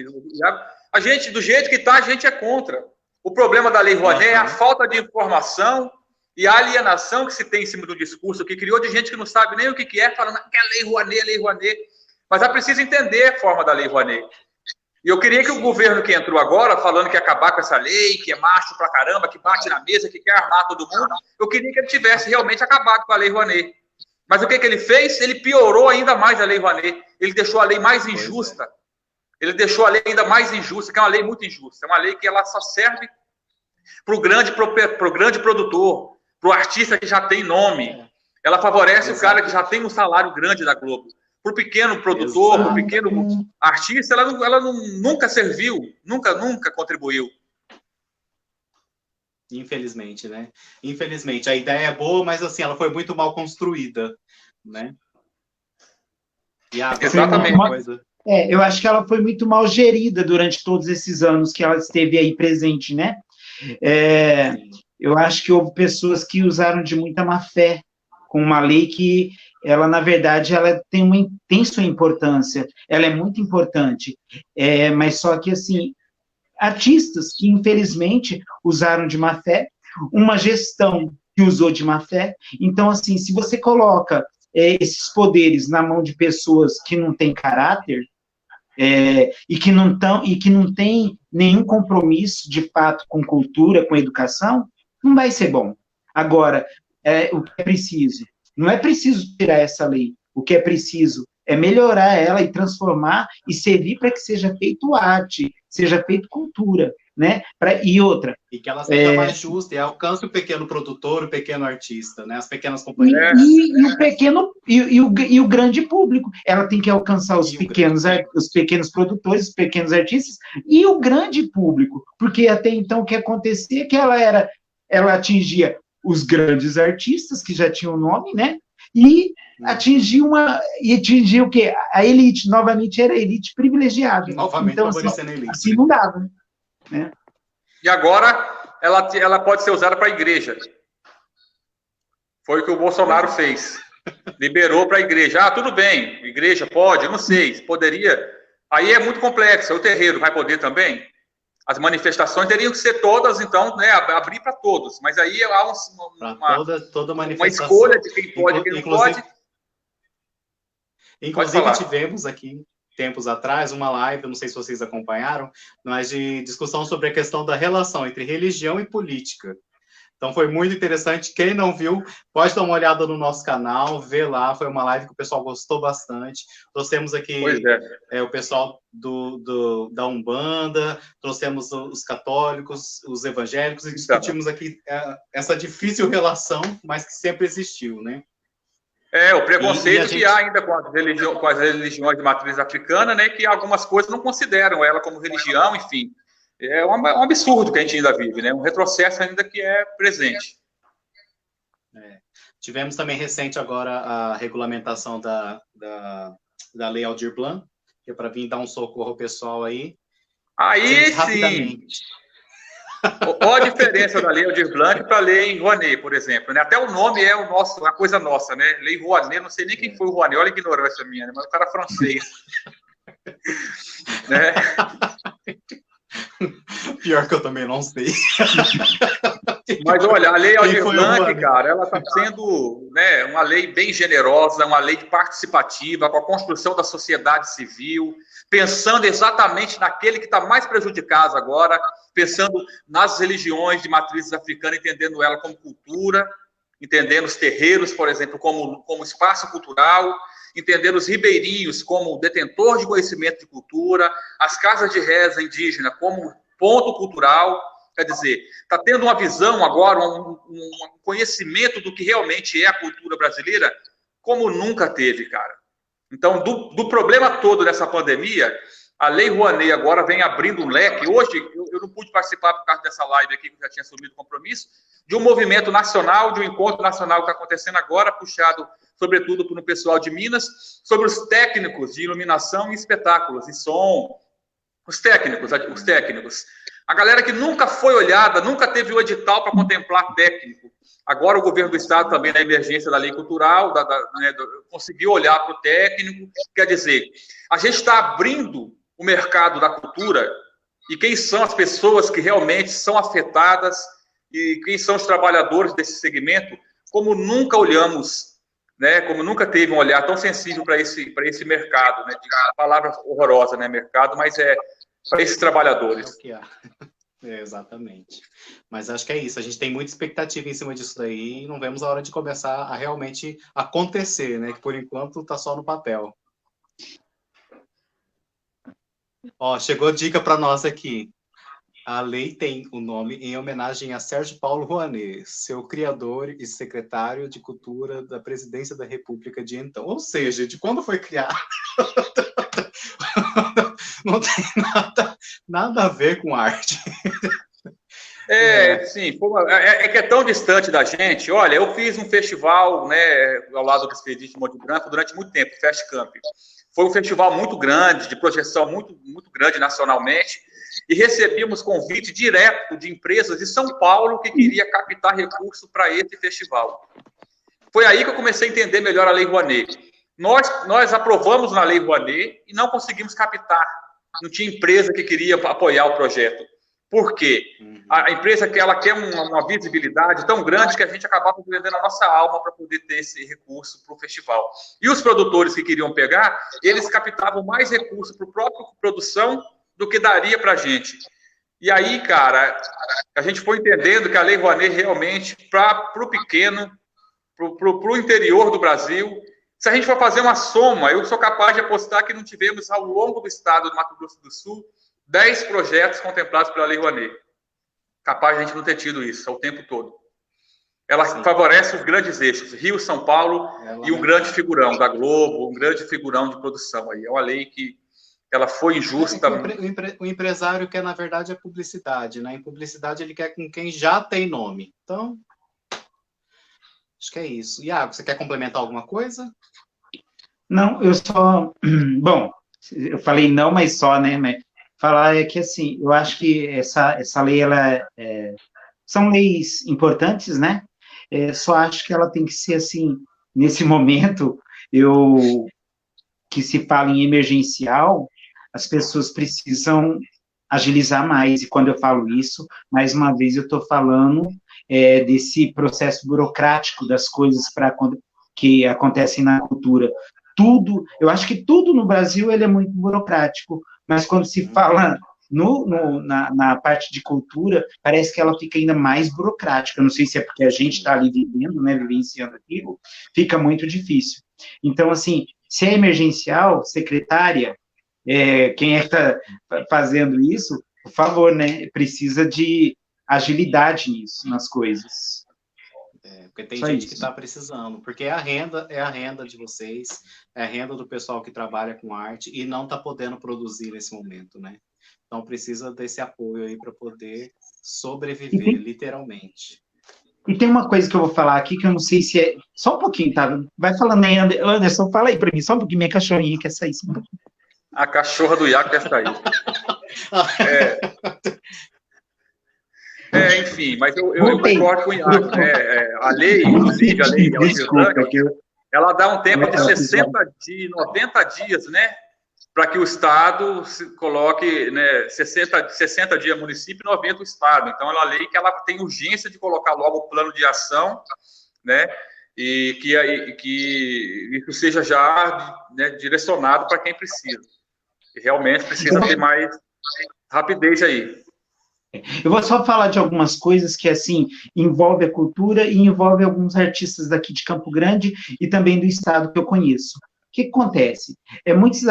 a gente, do jeito que está, a gente é contra. O problema da Lei Rouanet é a falta de informação e a alienação que se tem em cima do discurso, que criou de gente que não sabe nem o que é, falando que é Lei Rouanet. Mas é preciso entender a forma da Lei Rouanet. E eu queria que o governo que entrou agora, falando que ia acabar com essa lei, que é macho pra caramba, que bate na mesa, que quer armar todo mundo, eu queria que ele tivesse realmente acabado com a Lei Rouanet. Mas o que ele fez? Ele piorou ainda mais a Lei Rouanet. Ele deixou a lei mais injusta. Ele deixou a lei ainda mais injusta, que é uma lei muito injusta. É uma lei que ela só serve para o grande produtor, para o artista que já tem nome. Ela favorece o cara que já tem um salário grande da Globo. Para o pequeno produtor, para o pequeno artista, ela nunca serviu, nunca contribuiu. Infelizmente, né? Infelizmente. A ideia é boa, mas assim, ela foi muito mal construída. né? E a Exatamente. coisa. Eu acho que ela foi muito mal gerida durante todos esses anos que ela esteve aí presente, né? Eu acho que houve pessoas que usaram de muita má fé com uma lei que ela, na verdade, ela tem sua importância, ela é muito importante, mas só que, assim, artistas que, infelizmente, usaram de má fé, uma gestão que usou de má fé, então, assim, se você coloca esses poderes na mão de pessoas que não têm caráter, e que não tem nenhum compromisso, de fato, com cultura, com educação, não vai ser bom. Agora, o que é preciso? Não é preciso tirar essa lei. O que é preciso é melhorar ela e transformar e servir para que seja feito arte, seja feito cultura, né? E outra. E que ela seja mais justa e alcance o pequeno produtor, o pequeno artista, né? As pequenas companhias. E o grande público. Ela tem que alcançar os pequenos produtores, os pequenos artistas e o grande público. Porque até então o que acontecia é que ela atingia os grandes artistas, que já tinham nome, né? E atingia o quê? A elite, novamente era a elite privilegiada. Novamente então, favorecendo a elite. Assim não dava, né? E agora ela pode ser usada para a igreja. Foi o que o Bolsonaro fez. Liberou para a igreja. Tudo bem, igreja pode, não sei, poderia. Aí é muito complexo. O terreiro vai poder também? As manifestações teriam que ser todas, então, né, abrir para todos. Mas aí há uma escolha de quem pode e quem não pode. Inclusive, tivemos aqui, tempos atrás, uma live, não sei se vocês acompanharam, mas de discussão sobre a questão da relação entre religião e política. Então, foi muito interessante. Quem não viu, pode dar uma olhada no nosso canal, ver lá. Foi uma live que o pessoal gostou bastante. Trouxemos aqui o pessoal da Umbanda, trouxemos os católicos, os evangélicos, e discutimos aqui essa difícil relação, mas que sempre existiu, né? O preconceito que há ainda com as religiões de matriz africana, né, que algumas coisas não consideram ela como religião, enfim. É um absurdo que a gente ainda vive, né? Um retrocesso ainda que é presente. Tivemos também recente agora a regulamentação da Lei Aldir Blanc, que é para vir dar um socorro ao pessoal aí. Aí sim! Olha a diferença da Lei Aldir Blanc para a Lei Rouanet, por exemplo. Né? Até o nome é uma coisa nossa, né? Lei Rouanet, não sei nem quem foi o Rouanet, olha a ignorância minha, né? Mas o cara é francês. Né? Pior que eu também não sei. Mas olha, a Lei Aldir Blanc, cara, ela está sendo, né, uma lei bem generosa, uma lei participativa, com a construção da sociedade civil, pensando exatamente naquele que está mais prejudicado agora, pensando nas religiões de matrizes africanas, entendendo ela como cultura, entendendo os terreiros, por exemplo, como espaço cultural, entendendo os ribeirinhos como detentor de conhecimento de cultura, as casas de reza indígena como ponto cultural. Quer dizer, está tendo uma visão agora, um conhecimento do que realmente é a cultura brasileira, como nunca teve, cara. Então, do problema todo dessa pandemia, a Lei Rouanet agora vem abrindo um leque. Hoje, eu não pude participar por causa dessa live aqui, que eu já tinha assumido o compromisso, de um movimento nacional, de um encontro nacional que está acontecendo agora, puxado, sobretudo, por um pessoal de Minas, sobre os técnicos de iluminação e espetáculos, e som. Os técnicos. A galera que nunca foi olhada, nunca teve o edital para contemplar técnico. Agora o governo do Estado, também na emergência da lei cultural, conseguiu olhar para o técnico. Quer dizer, a gente está abrindo o mercado da cultura e quem são as pessoas que realmente são afetadas e quem são os trabalhadores desse segmento, como nunca olhamos, né? Como nunca teve um olhar tão sensível para esse mercado, né? De palavra horrorosa, né? Mercado, mas para esses trabalhadores. É o que há. Exatamente. Mas acho que é isso. A gente tem muita expectativa em cima disso daí e não vemos a hora de começar a realmente acontecer, né? Que por enquanto está só no papel. Ó, chegou dica para nós aqui. A lei tem o nome em homenagem a Sérgio Paulo Rouanet, seu criador e secretário de Cultura da Presidência da República de então. Ou seja, de quando foi criado. Não tem nada a ver com arte. Sim, é que é tão distante da gente. Olha, eu fiz um festival, né, ao lado do Expedite Monte Branco durante muito tempo, Fest Camp. Foi um festival muito grande, de projeção muito, muito grande nacionalmente, e recebíamos convite direto de empresas de São Paulo que queria captar recurso para esse festival. Foi aí que eu comecei a entender melhor a Lei Rouanet. Nós aprovamos na Lei Rouanet e não conseguimos captar. Não tinha empresa que queria apoiar o projeto. Por quê? A empresa ela quer uma visibilidade tão grande que a gente acabava vendendo a nossa alma para poder ter esse recurso para o festival. E os produtores que queriam pegar, eles captavam mais recursos para a própria produção do que daria para a gente. E aí, cara, a gente foi entendendo que a Lei Rouanet realmente, para o pequeno, para o interior do Brasil, se a gente for fazer uma soma, eu sou capaz de apostar que não tivemos, ao longo do estado do Mato Grosso do Sul, 10 projetos contemplados pela Lei Rouanet. Capaz de a gente não ter tido isso o tempo todo. Ela favorece os grandes eixos, Rio, São Paulo, e um grande figurão da Globo, um grande figurão de produção aí. É uma lei que ela foi injusta. O empresário quer, na verdade, a publicidade, né? Em publicidade ele quer com quem já tem nome. Então, acho que é isso. Iago, você quer complementar alguma coisa? Não, eu só... Bom, eu falei não, mas só, né? Mas falar é que, assim, eu acho que essa lei, são leis importantes, né? Só acho que ela tem que ser, assim, nesse momento, que se fala em emergencial, as pessoas precisam agilizar mais, e quando eu falo isso, mais uma vez eu estou falando desse processo burocrático das coisas que acontecem na cultura. Tudo, eu acho que tudo no Brasil ele é muito burocrático, mas quando se fala na parte de cultura, parece que ela fica ainda mais burocrática. Não sei se é porque a gente está ali vivendo, né, vivenciando aquilo, fica muito difícil. Então, assim, se é emergencial, secretária, quem está fazendo isso, por favor, né, precisa de agilidade nisso, nas coisas. Porque tem gente que está precisando, porque é a renda de vocês, é a renda do pessoal que trabalha com arte e não está podendo produzir nesse momento, né? Então precisa desse apoio aí para poder sobreviver, literalmente. E tem uma coisa que eu vou falar aqui que eu não sei se é... Só um pouquinho, tá? Vai falando aí, Anderson, fala aí para mim, só um pouquinho, minha cachorrinha quer sair. A cachorra do Iago quer sair. Enfim, mas eu concordo com o Iago, né? A lei, inclusive, a lei ela dá um tempo de 90 dias, né? Para que o Estado se coloque, né, 60 dias município e 90 o Estado. Então, é uma lei que ela tem urgência de colocar logo o plano de ação, né? E que isso seja já, né, direcionado para quem precisa. E realmente precisa ter mais rapidez aí. Eu vou só falar de algumas coisas que, assim, envolve a cultura e envolve alguns artistas daqui de Campo Grande e também do estado que eu conheço. O que acontece? Muitos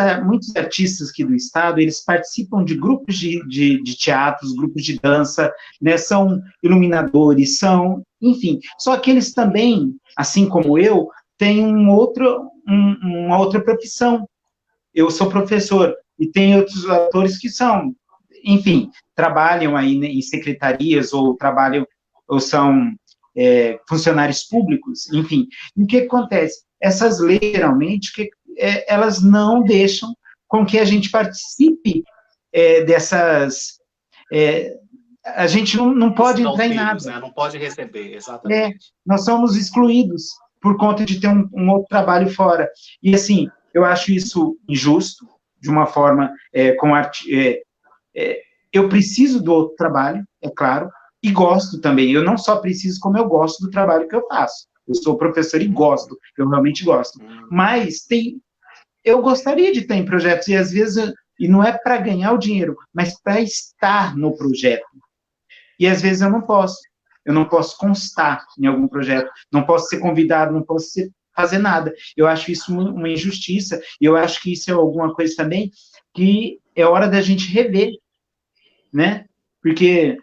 artistas aqui do estado, eles participam de grupos de teatros, grupos de dança, né, são iluminadores, enfim, só que eles também, assim como eu, têm uma outra profissão. Eu sou professor, e tem outros atores que são, enfim, trabalham aí, né, em secretarias, ou são funcionários públicos, enfim. E o que acontece? Essas leis, geralmente, elas não deixam com que a gente participe dessas... a gente não pode entrar em nada. Né? Não pode receber, exatamente. Nós somos excluídos por conta de ter um outro trabalho fora. E, assim, eu acho isso injusto, de uma forma eu preciso do outro trabalho, é claro, e gosto também. Eu não só preciso, como eu gosto do trabalho que eu faço. Eu sou professor e gosto, eu realmente gosto. Mas eu gostaria de estar em projetos, e às vezes, e não é para ganhar o dinheiro, mas para estar no projeto. E às vezes eu não posso constar em algum projeto, não posso ser convidado, não posso fazer nada. Eu acho isso uma injustiça, e eu acho que isso é alguma coisa também que é hora da gente rever, né? Porque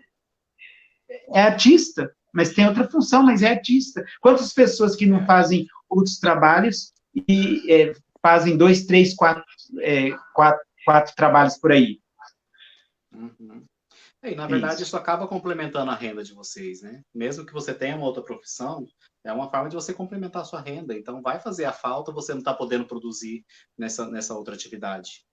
é artista, mas tem outra função, mas é artista. Quantas pessoas que não fazem outros trabalhos e fazem 2, 3, 4 trabalhos por aí? E, na É verdade, isso. isso acaba complementando a renda de vocês, né? Mesmo que você tenha uma outra profissão, é uma forma de você complementar a sua renda. Então, vai fazer a falta você não está podendo produzir nessa outra atividade.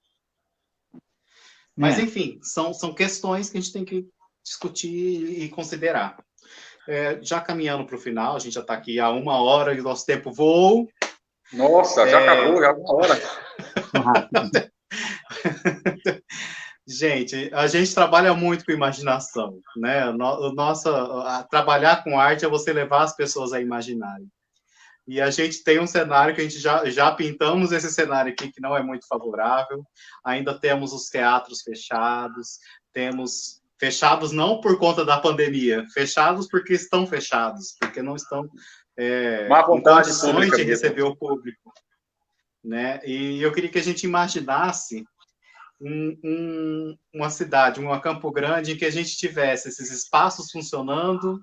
Mas, É. enfim, são questões que a gente tem que discutir e considerar. Já caminhando para o final, a gente já está aqui há 1 hora e o nosso tempo voou. Nossa, já acabou, já 1 hora. Gente, a gente trabalha muito com imaginação, né? Trabalhar com arte é você levar as pessoas a imaginarem. E a gente tem um cenário que a gente já pintamos esse cenário aqui, que não é muito favorável. Ainda temos os teatros fechados, temos fechados não por conta da pandemia, fechados porque estão fechados, porque não estão Má em vontade condições pública de mesmo. receber o público, né? E eu queria que a gente imaginasse uma cidade, uma Campo Grande, em que a gente tivesse esses espaços funcionando,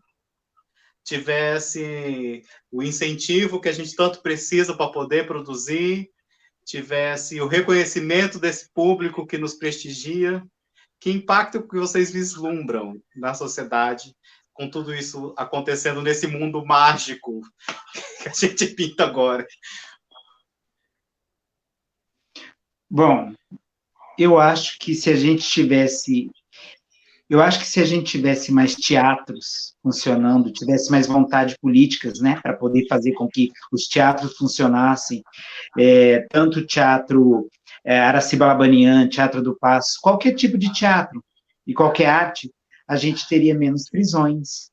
tivesse o incentivo que a gente tanto precisa para poder produzir, tivesse o reconhecimento desse público que nos prestigia. Que impacto que vocês vislumbram na sociedade com tudo isso acontecendo nesse mundo mágico que a gente pinta agora? Bom, eu acho que se a gente tivesse mais teatros funcionando, tivesse mais vontade políticas, né, para poder fazer com que os teatros funcionassem, tanto o teatro Araci-Balabanian, Teatro do Paço, qualquer tipo de teatro e qualquer arte, a gente teria menos prisões,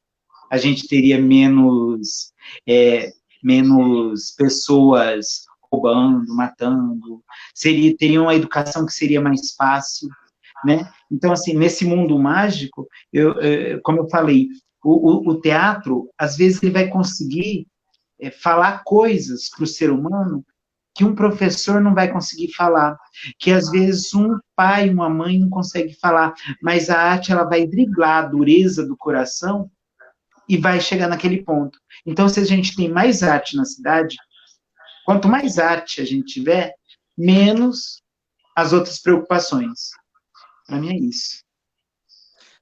a gente teria menos pessoas roubando, matando, teria uma educação que seria mais fácil, né? Então, assim, nesse mundo mágico, como eu falei, o teatro, às vezes, ele vai conseguir falar coisas para o ser humano que um professor não vai conseguir falar, que às vezes um pai, uma mãe não consegue falar, mas a arte, ela vai driblar a dureza do coração e vai chegar naquele ponto. Então, se a gente tem mais arte na cidade, quanto mais arte a gente tiver, menos as outras preocupações. Para mim é isso.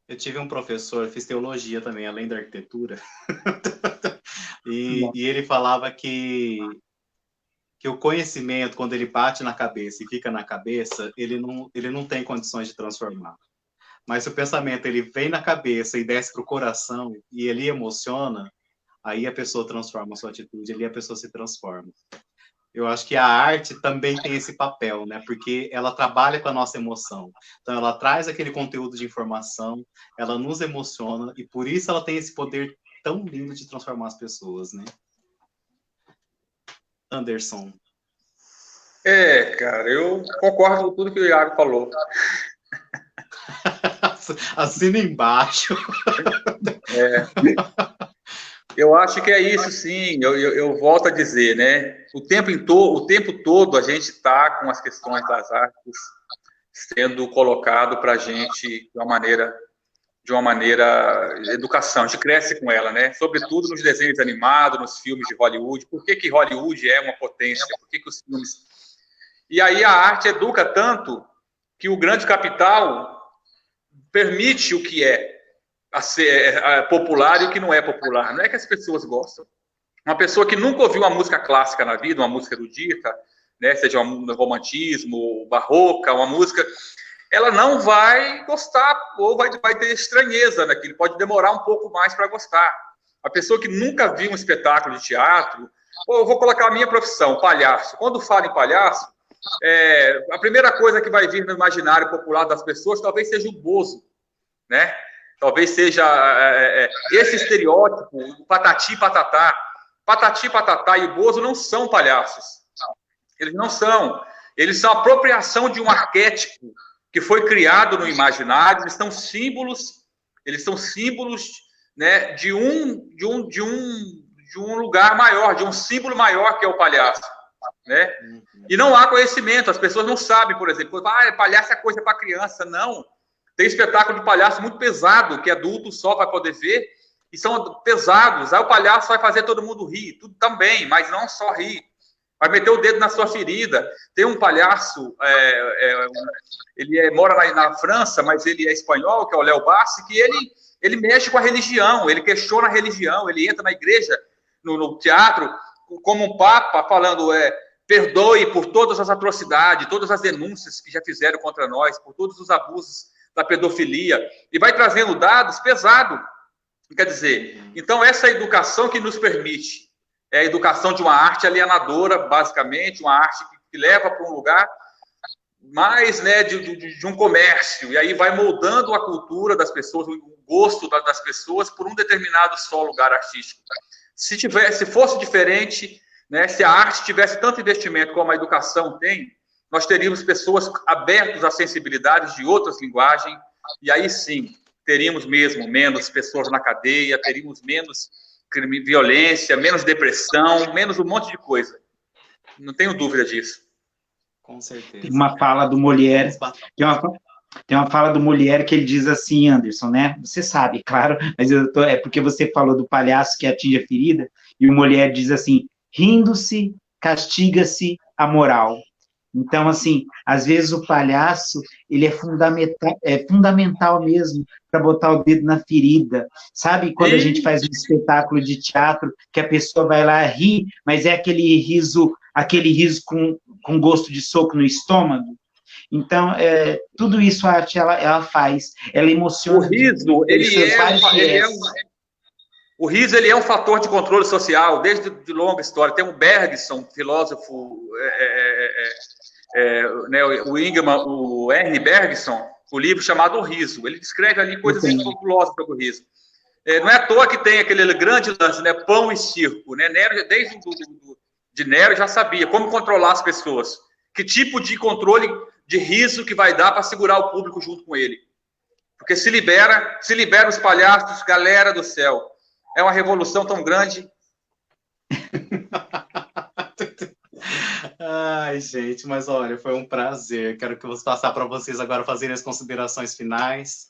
Eu tive um professor, fiz teologia também, além da arquitetura, e ele falava que o conhecimento, quando ele bate na cabeça e fica na cabeça, ele não tem condições de transformar. Mas se o pensamento ele vem na cabeça e desce para o coração e ele emociona, aí a pessoa transforma a sua atitude, ali a pessoa se transforma. Eu acho que a arte também tem esse papel, né? Porque ela trabalha com a nossa emoção. Então, ela traz aquele conteúdo de informação, ela nos emociona, e por isso ela tem esse poder tão lindo de transformar as pessoas, né? Anderson. Cara, eu concordo com tudo que o Iago falou. Assina embaixo. Eu acho que é isso, sim. Eu volto a dizer, né? O tempo todo a gente está com as questões das artes sendo colocado para a gente de uma maneira educação. A gente cresce com ela, né? Sobretudo nos desenhos animados, nos filmes de Hollywood. Por que Hollywood é uma potência? Por que os filmes... E aí a arte educa tanto que o grande capital permite o que é a ser popular e o que não é popular. Não é que as pessoas gostam. Uma pessoa que nunca ouviu uma música clássica na vida, uma música erudita, né, seja um romantismo, barroca, uma música, ela não vai gostar ou vai ter estranheza naquilo, pode demorar um pouco mais para gostar. A pessoa que nunca viu um espetáculo de teatro, eu vou colocar a minha profissão, palhaço. Quando fala em palhaço, a primeira coisa que vai vir no imaginário popular das pessoas talvez seja o Bozo, né? Talvez seja esse estereótipo, o patati patatá. Patati patatá e o Bozo não são palhaços. Eles não são. Eles são apropriação de um arquétipo que foi criado no imaginário. Eles são símbolos, né, de um lugar maior, de um símbolo maior que é o palhaço, né? E não há conhecimento. As pessoas não sabem, por exemplo, palhaço é coisa para criança. Não. Tem espetáculo de palhaço muito pesado, que adulto só vai poder ver, e são pesados. Aí o palhaço vai fazer todo mundo rir, tudo também, mas não só rir. vai meter o dedo na sua ferida. Tem um palhaço, ele mora na França, mas ele é espanhol, que é o Léo Bassi, que ele mexe com a religião, ele questiona a religião, ele entra na igreja, no teatro, como um papa, falando, perdoe por todas as atrocidades, todas as denúncias que já fizeram contra nós, por todos os abusos da pedofilia, e vai trazendo dados pesados. Quer dizer, então essa educação que nos permite, é a educação de uma arte alienadora, basicamente, uma arte que leva para um lugar mais, né, de um comércio, e aí vai moldando a cultura das pessoas, o gosto das pessoas por um determinado só lugar artístico. Se fosse diferente, né, se a arte tivesse tanto investimento como a educação tem, nós teríamos pessoas abertas às sensibilidades de outras linguagens, e aí sim, teríamos mesmo menos pessoas na cadeia, teríamos menos crime, violência, menos depressão, menos um monte de coisa. Não tenho dúvida disso. Com certeza. Tem uma fala do Molière, tem uma fala do Molière que ele diz assim, Anderson, né? Você sabe, claro, mas é porque você falou do palhaço que atinge a ferida, e o Molière diz assim, rindo-se, castiga-se a moral. Então, assim, às vezes o palhaço, ele é fundamental mesmo para botar o dedo na ferida. Sabe quando a gente faz um espetáculo de teatro, que a pessoa vai lá rir, mas é aquele riso com gosto de soco no estômago? Então, tudo isso a arte, ela faz, ela emociona. O riso, o riso, ele é um fator de controle social, desde de longa história. Tem um Bergson, filósofo, né, o Henry Bergson, o livro chamado O Riso. Ele descreve ali coisas fabulosas sobre o riso. Não é à toa que tem aquele grande lance, né, pão e circo. Né? Nero, desde de Nero já sabia como controlar as pessoas. Que tipo de controle de riso que vai dar para segurar o público junto com ele. Porque se libera os palhaços, galera do céu. É uma revolução tão grande. Ai, gente, mas olha, foi um prazer. Quero que eu vou passar para vocês agora fazerem as considerações finais,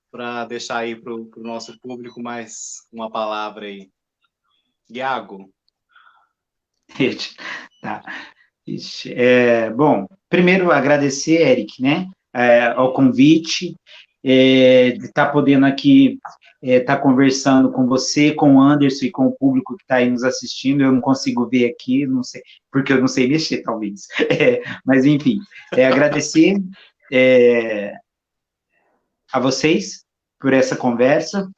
para deixar aí para o nosso público mais uma palavra aí. Iago. Tá. Bom, primeiro agradecer, Eric, né, ao convite, de estar podendo aqui estar conversando com você, com o Anderson e com o público que está aí nos assistindo. Eu não consigo ver aqui, não sei, porque eu não sei mexer, talvez. Mas, enfim, agradecer a vocês por essa conversa.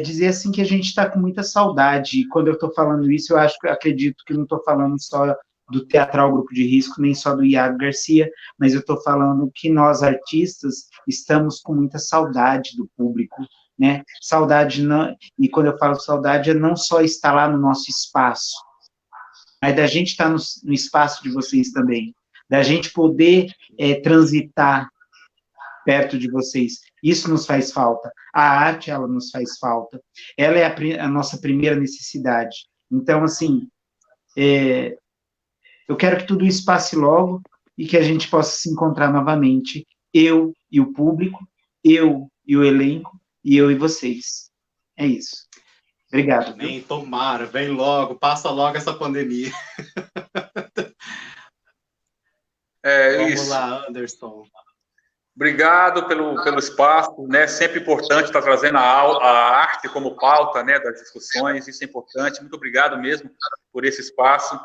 Dizer assim que a gente está com muita saudade, e quando eu estou falando isso, acredito que não estou falando só do Teatral Grupo de Risco, nem só do Iago Garcia, mas eu estou falando que nós, artistas, estamos com muita saudade do público, né? Saudade, não, e quando eu falo saudade, é não só estar lá no nosso espaço, mas da gente estar no espaço de vocês também, da gente poder transitar perto de vocês. Isso nos faz falta. A arte, ela nos faz falta. Ela é a nossa primeira necessidade. Então, assim, eu quero que tudo isso passe logo e que a gente possa se encontrar novamente, eu e o público, eu e o elenco, e eu e vocês. É isso. Obrigado. Amém, tomara, vem logo, passa logo essa pandemia. Vamos isso. lá, Anderson. Obrigado pelo espaço, né? Sempre importante estar trazendo a arte como pauta, né, das discussões, isso é importante. Muito obrigado mesmo por esse espaço.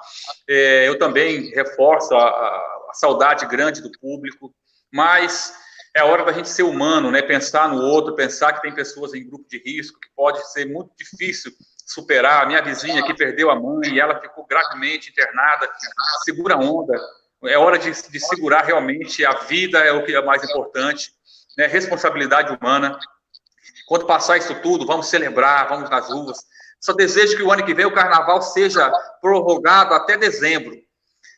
Eu também reforço a saudade grande do público, mas é hora da gente ser humano, né? Pensar no outro, pensar que tem pessoas em grupo de risco, que pode ser muito difícil superar. A minha vizinha aqui perdeu a mãe e ela ficou gravemente internada. Segura a onda. É hora de segurar realmente a vida, é o que é mais importante, né? Responsabilidade humana. Quando passar isso tudo, vamos celebrar, vamos nas ruas. Só desejo que o ano que vem o carnaval seja prorrogado até dezembro.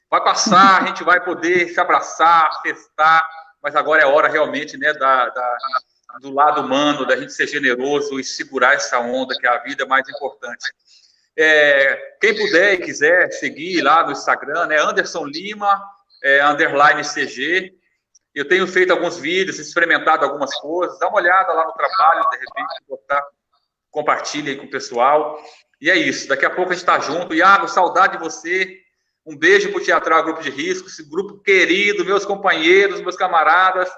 Vai passar, a gente vai poder se abraçar, festar, mas agora é hora realmente, né, do lado humano, da gente ser generoso e segurar essa onda, que a vida é mais importante. Quem puder e quiser seguir lá no Instagram, né, Anderson Lima, _CG. Eu tenho feito alguns vídeos, experimentado algumas coisas. Dá uma olhada lá no trabalho, de repente, compartilha aí com o pessoal. E é isso, daqui a pouco a gente está junto. Iago, saudade de você. Um beijo para o Teatral Grupo de Risco, esse grupo querido, meus companheiros, meus camaradas.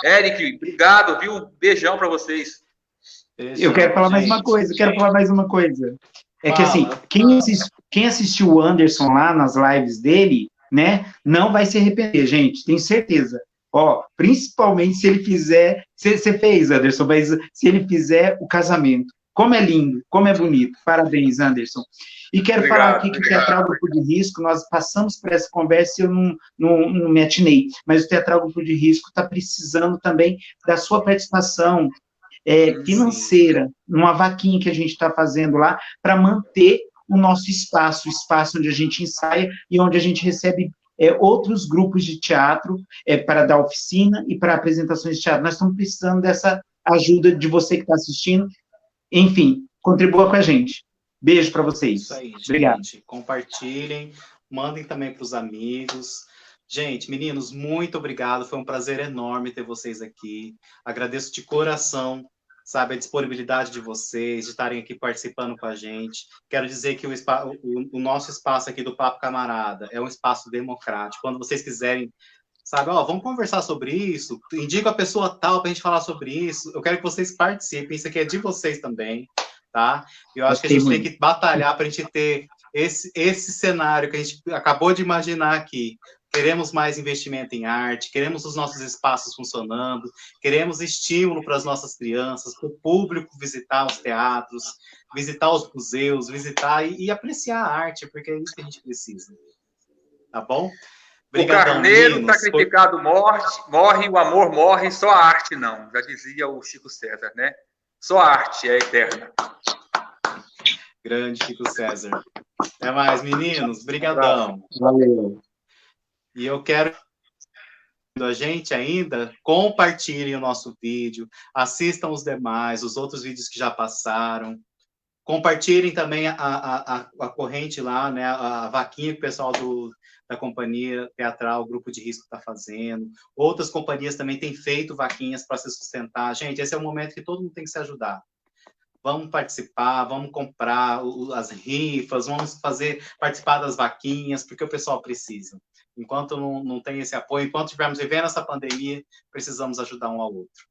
Eric, obrigado, viu? Um beijão para vocês. Beijão, eu quero falar gente. mais uma coisa, É que, assim, Fala. quem assistiu o Anderson lá nas lives dele, né, não vai se arrepender, gente, tenho certeza. Ó, principalmente se ele fizer, você fez, Anderson, mas se ele fizer o casamento. Como é lindo, como é bonito. Parabéns, Anderson. E quero falar aqui que o Teatral Grupo de Risco, nós passamos por essa conversa e eu não me atinei, mas o Teatral Grupo de Risco está precisando também da sua participação financeira, numa vaquinha que a gente está fazendo lá, para manter o nosso espaço, o espaço onde a gente ensaia e onde a gente recebe outros grupos de teatro para dar oficina e para apresentações de teatro. Nós estamos precisando dessa ajuda de você que está assistindo. Enfim, contribua com a gente. Beijo para vocês. Isso aí, gente. Obrigado. Compartilhem, mandem também para os amigos. Gente, meninos, muito obrigado. Foi um prazer enorme ter vocês aqui. Agradeço de coração, sabe, a disponibilidade de vocês, de estarem aqui participando com a gente. Quero dizer que o nosso espaço aqui do Papo Camarada é um espaço democrático. Quando vocês quiserem, sabe, vamos conversar sobre isso, indico a pessoa tal para a gente falar sobre isso. Eu quero que vocês participem, isso aqui é de vocês também, tá? Eu acho que a gente tem que batalhar para a gente ter esse cenário que a gente acabou de imaginar aqui. Queremos mais investimento em arte, queremos os nossos espaços funcionando, queremos estímulo para as nossas crianças, para o público visitar os teatros, visitar os museus, visitar e apreciar a arte, porque é isso que a gente precisa. Tá bom? Obrigadão, o carneiro meninos, sacrificado morre, o amor morre, só a arte não. Já dizia o Chico César, né? Só a arte é eterna. Grande Chico César. Até mais, meninos. Brigadão. Valeu. E eu quero a gente ainda, compartilhem o nosso vídeo, assistam os demais, os outros vídeos que já passaram, compartilhem também a corrente lá, né, a vaquinha que o pessoal da companhia teatral, o Grupo de Risco está fazendo. Outras companhias também têm feito vaquinhas para se sustentar. Gente, esse é o momento que todo mundo tem que se ajudar. Vamos participar, vamos comprar as rifas, vamos participar das vaquinhas, porque o pessoal precisa. Enquanto não tem esse apoio, enquanto estivermos vivendo essa pandemia, precisamos ajudar um ao outro.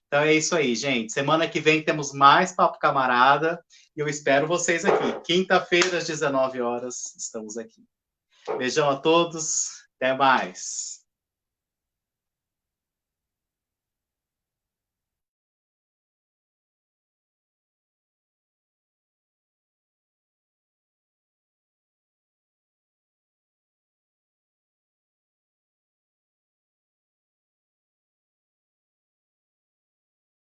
Então é isso aí, gente. Semana que vem temos mais Papo Camarada e eu espero vocês aqui. Quinta-feira, às 19 horas, estamos aqui. Beijão a todos, até mais.